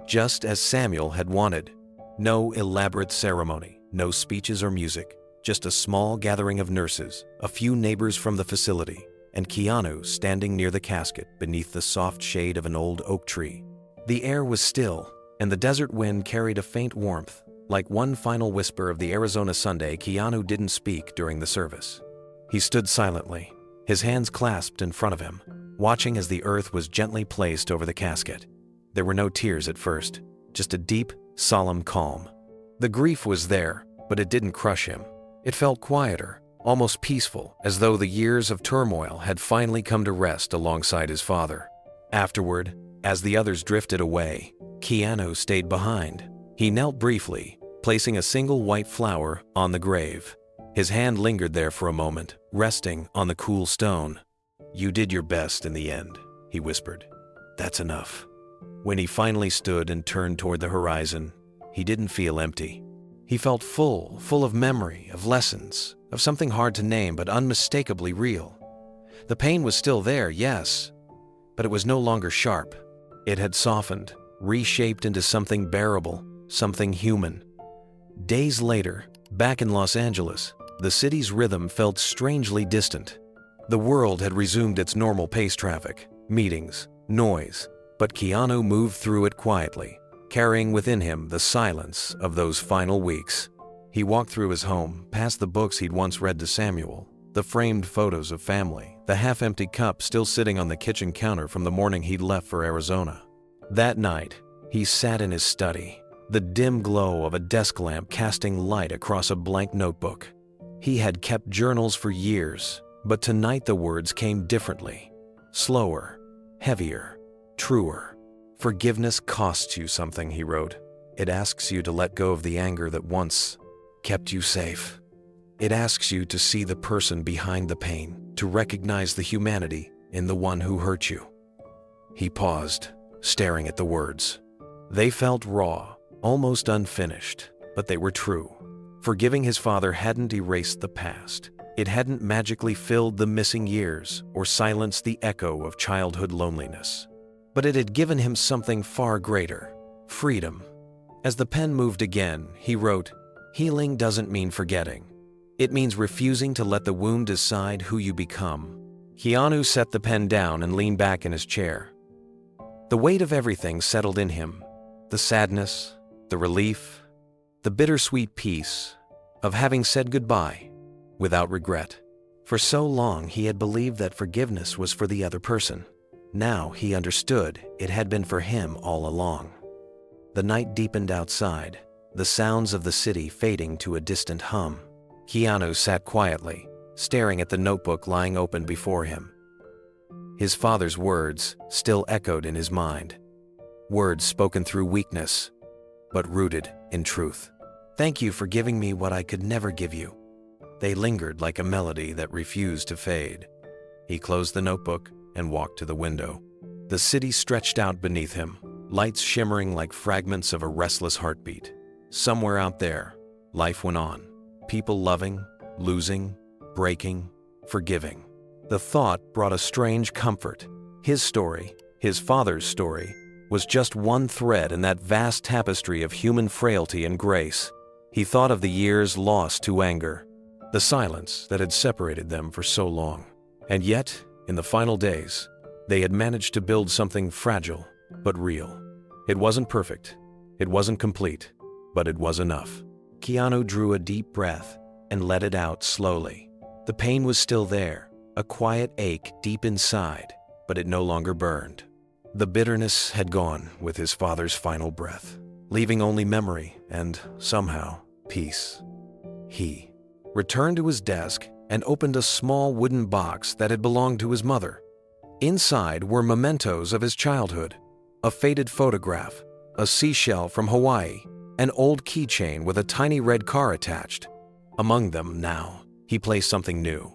just as Samuel had wanted. No elaborate ceremony, no speeches or music, just a small gathering of nurses, a few neighbors from the facility, and Keanu standing near the casket beneath the soft shade of an old oak tree. The air was still, and the desert wind carried a faint warmth. Like one final whisper of the Arizona Sunday, Keanu didn't speak during the service. He stood silently, his hands clasped in front of him, watching as the earth was gently placed over the casket. There were no tears at first, just a deep, solemn calm. The grief was there, but it didn't crush him. It felt quieter, almost peaceful, as though the years of turmoil had finally come to rest alongside his father. Afterward, as the others drifted away, Keanu stayed behind. He knelt briefly, placing a single white flower on the grave. His hand lingered there for a moment, resting on the cool stone. "You did your best in the end," he whispered. "That's enough." When he finally stood and turned toward the horizon, he didn't feel empty. He felt full of memory, of lessons, of something hard to name but unmistakably real. The pain was still there, yes, but it was no longer sharp. It had softened, reshaped into something bearable, something human. Days later, back in Los Angeles, the city's rhythm felt strangely distant. The world had resumed its normal pace: traffic, meetings, noise, but Keanu moved through it quietly, carrying within him the silence of those final weeks. He walked through his home, past the books he'd once read to Samuel, the framed photos of family, the half-empty cup still sitting on the kitchen counter from the morning he'd left for Arizona. That night, he sat in his study, the dim glow of a desk lamp casting light across a blank notebook. He had kept journals for years, but tonight the words came differently. Slower, heavier, truer. "Forgiveness costs you something," he wrote. "It asks you to let go of the anger that once kept you safe. It asks you to see the person behind the pain, to recognize the humanity in the one who hurt you." He paused, staring at the words. They felt raw, almost unfinished, but they were true. Forgiving his father hadn't erased the past. It hadn't magically filled the missing years or silenced the echo of childhood loneliness. But it had given him something far greater: freedom. As the pen moved again, he wrote, "Healing doesn't mean forgetting. It means refusing to let the wound decide who you become." Keanu set the pen down and leaned back in his chair. The weight of everything settled in him: the sadness, the relief, the bittersweet peace of having said goodbye without regret. For so long he had believed that forgiveness was for the other person. Now he understood it had been for him all along. The night deepened outside, the sounds of the city fading to a distant hum. Keanu sat quietly, staring at the notebook lying open before him. His father's words still echoed in his mind. Words spoken through weakness, but rooted in truth. "Thank you for giving me what I could never give you." They lingered like a melody that refused to fade. He closed the notebook and walked to the window. The city stretched out beneath him, lights shimmering like fragments of a restless heartbeat. Somewhere out there, life went on. People loving, losing, breaking, forgiving. The thought brought a strange comfort. His story, his father's story, was just one thread in that vast tapestry of human frailty and grace. He thought of the years lost to anger, the silence that had separated them for so long. And yet, in the final days, they had managed to build something fragile but real. It wasn't perfect, it wasn't complete, but it was enough. Keanu drew a deep breath and let it out slowly. The pain was still there, a quiet ache deep inside, but it no longer burned. The bitterness had gone with his father's final breath, leaving only memory and, somehow, peace. He returned to his desk and opened a small wooden box that had belonged to his mother. Inside were mementos of his childhood: a faded photograph, a seashell from Hawaii, an old keychain with a tiny red car attached. Among them, now, he placed something new: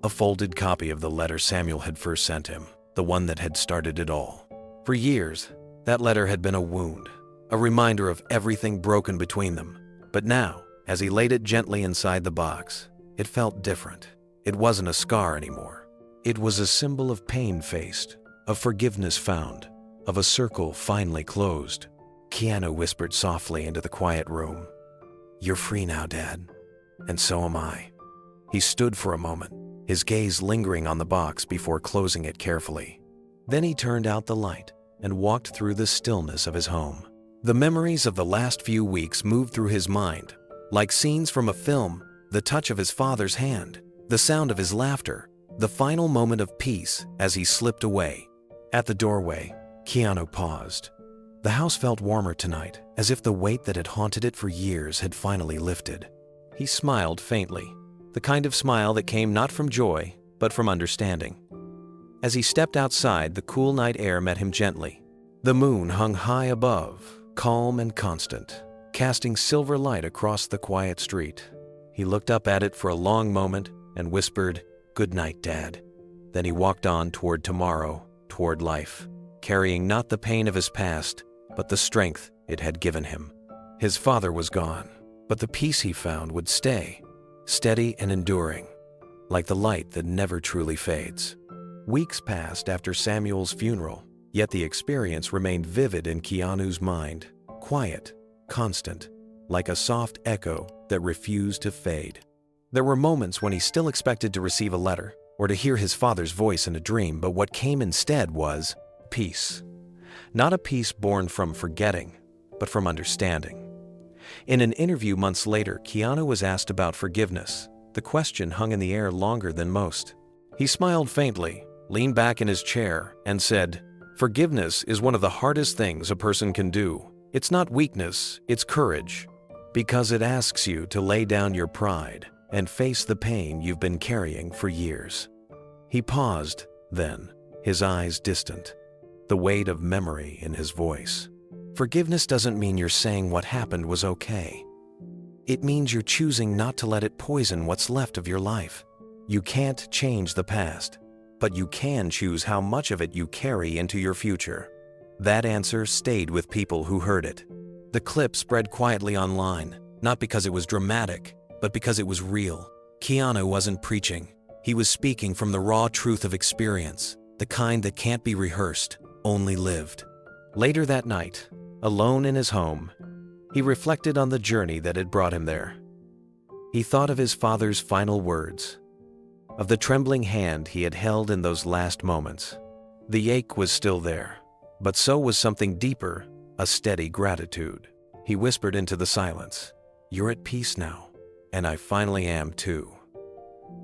a folded copy of the letter Samuel had first sent him, the one that had started it all. For years, that letter had been a wound, a reminder of everything broken between them. But now, as he laid it gently inside the box, it felt different. It wasn't a scar anymore. It was a symbol of pain faced, of forgiveness found, of a circle finally closed. Keanu whispered softly into the quiet room, "You're free now, Dad. And so am I." He stood for a moment, his gaze lingering on the box before closing it carefully. Then he turned out the light and walked through the stillness of his home. The memories of the last few weeks moved through his mind, like scenes from a film: the touch of his father's hand, the sound of his laughter, the final moment of peace as he slipped away. At the doorway, Keanu paused. The house felt warmer tonight, as if the weight that had haunted it for years had finally lifted. He smiled faintly, the kind of smile that came not from joy, but from understanding. As he stepped outside, the cool night air met him gently. The moon hung high above, calm and constant, casting silver light across the quiet street. He looked up at it for a long moment and whispered, "Good night, Dad." Then he walked on toward tomorrow, toward life, carrying not the pain of his past, but the strength it had given him. His father was gone, but the peace he found would stay, steady and enduring, like the light that never truly fades. Weeks passed after Samuel's funeral, yet the experience remained vivid in Keanu's mind, quiet, constant, like a soft echo that refused to fade. There were moments when he still expected to receive a letter or to hear his father's voice in a dream, but what came instead was peace. Not a peace born from forgetting, but from understanding. In an interview months later, Keanu was asked about forgiveness. The question hung in the air longer than most. He smiled faintly, leaned back in his chair, and said, "Forgiveness is one of the hardest things a person can do. It's not weakness, it's courage, because it asks you to lay down your pride and face the pain you've been carrying for years." He paused, then, his eyes distant, the weight of memory in his voice. Forgiveness doesn't mean you're saying what happened was okay. It means you're choosing not to let it poison what's left of your life. You can't change the past, but you can choose how much of it you carry into your future. That answer stayed with people who heard it. The clip spread quietly online, not because it was dramatic, but because it was real. Keanu wasn't preaching. He was speaking from the raw truth of experience, the kind that can't be rehearsed, only lived. Later that night, alone in his home, he reflected on the journey that had brought him there. He thought of his father's final words, of the trembling hand he had held in those last moments. The ache was still there, but so was something deeper, a steady gratitude. He whispered into the silence, "You're at peace now, and I finally am too."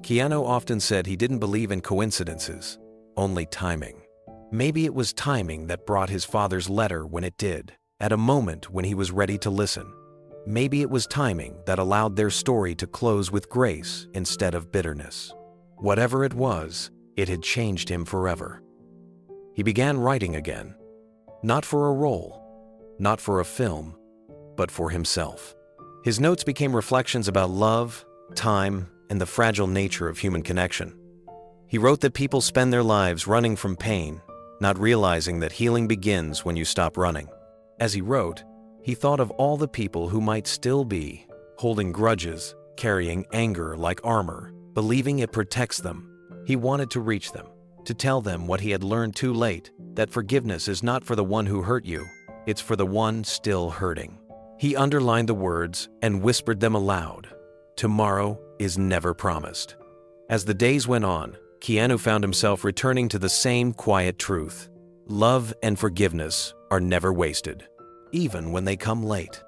Keanu often said he didn't believe in coincidences, only timing. Maybe it was timing that brought his father's letter when it did, at a moment when he was ready to listen. Maybe it was timing that allowed their story to close with grace instead of bitterness. Whatever it was, it had changed him forever. He began writing again, not for a role, not for a film, but for himself. His notes became reflections about love, time, and the fragile nature of human connection. He wrote that people spend their lives running from pain, not realizing that healing begins when you stop running. As he wrote, he thought of all the people who might still be holding grudges, carrying anger like armor, believing it protects them. He wanted to reach them, to tell them what he had learned too late, that forgiveness is not for the one who hurt you, it's for the one still hurting. He underlined the words and whispered them aloud. Tomorrow is never promised. As the days went on, Keanu found himself returning to the same quiet truth. Love and forgiveness are never wasted, even when they come late.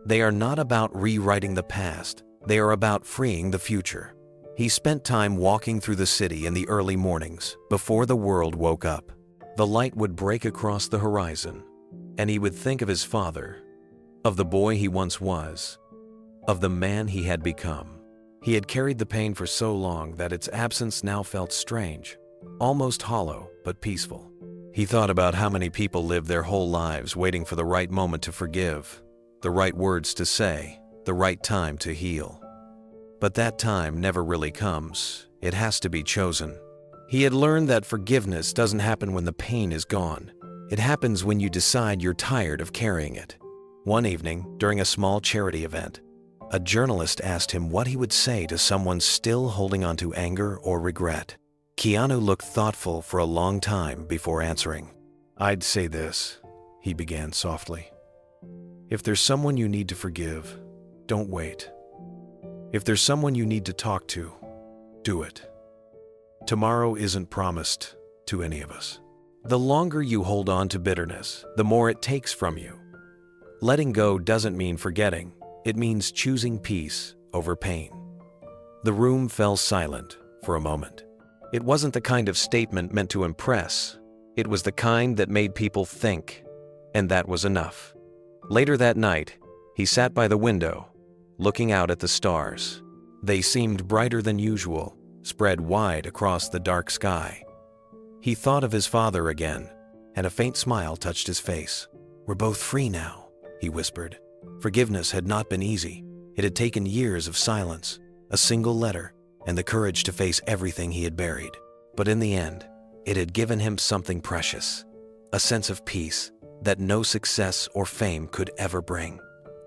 They are not about rewriting the past, they are about freeing the future. He spent time walking through the city in the early mornings, before the world woke up. The light would break across the horizon, and he would think of his father, of the boy he once was, of the man he had become. He had carried the pain for so long that its absence now felt strange, almost hollow but peaceful. He thought about how many people live their whole lives waiting for the right moment to forgive, the right words to say, the right time to heal. But that time never really comes. It has to be chosen. He had learned that forgiveness doesn't happen when the pain is gone. It happens when you decide you're tired of carrying it. One evening, during a small charity event, a journalist asked him what he would say to someone still holding on to anger or regret. Keanu looked thoughtful for a long time before answering. "I'd say this," he began softly. "If there's someone you need to forgive, don't wait. If there's someone you need to talk to, do it. Tomorrow isn't promised to any of us." The longer you hold on to bitterness, the more it takes from you. Letting go doesn't mean forgetting. It means choosing peace over pain. The room fell silent for a moment. It wasn't the kind of statement meant to impress. It was the kind that made people think. and that was enough. Later that night, he sat by the window, looking out at the stars. They seemed brighter than usual, spread wide across the dark sky. He thought of his father again, and a faint smile touched his face. "We're both free now," he whispered. Forgiveness had not been easy. It had taken years of silence, a single letter, and the courage to face everything he had buried. But in the end, it had given him something precious, a sense of peace that no success or fame could ever bring.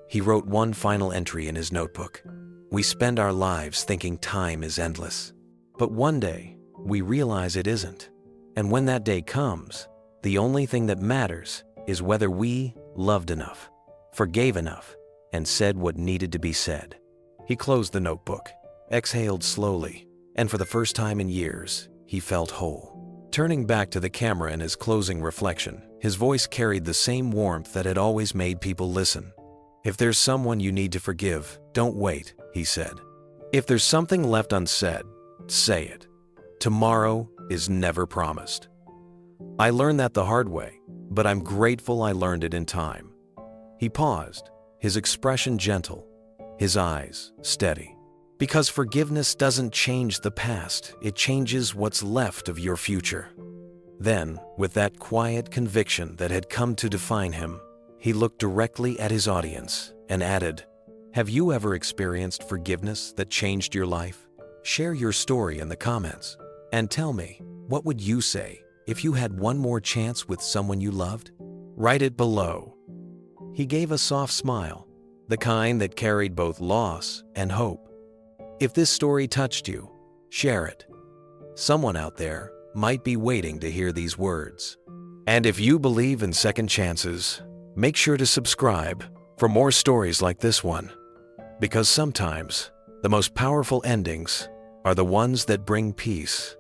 He wrote one final entry in his notebook. "We spend our lives thinking time is endless. But one day, we realize it isn't. And when that day comes, the only thing that matters is whether we loved enough, forgave enough, and said what needed to be said." He closed the notebook, exhaled slowly, and for the first time in years, he felt whole. Turning back to the camera in his closing reflection, his voice carried the same warmth that had always made people listen. "If there's someone you need to forgive, don't wait," he said. "If there's something left unsaid, say it. Tomorrow is never promised." I learned that the hard way, but I'm grateful I learned it in time. He paused, his expression gentle, his eyes steady. Because forgiveness doesn't change the past, it changes what's left of your future. Then, with that quiet conviction that had come to define him, he looked directly at his audience and added, "Have you ever experienced forgiveness that changed your life? Share your story in the comments and tell me, what would you say if you had one more chance with someone you loved? Write it below." He gave a soft smile, the kind that carried both loss and hope. If this story touched you, share it. Someone out there might be waiting to hear these words. And if you believe in second chances, make sure to subscribe for more stories like this one. Because sometimes the most powerful endings are the ones that bring peace.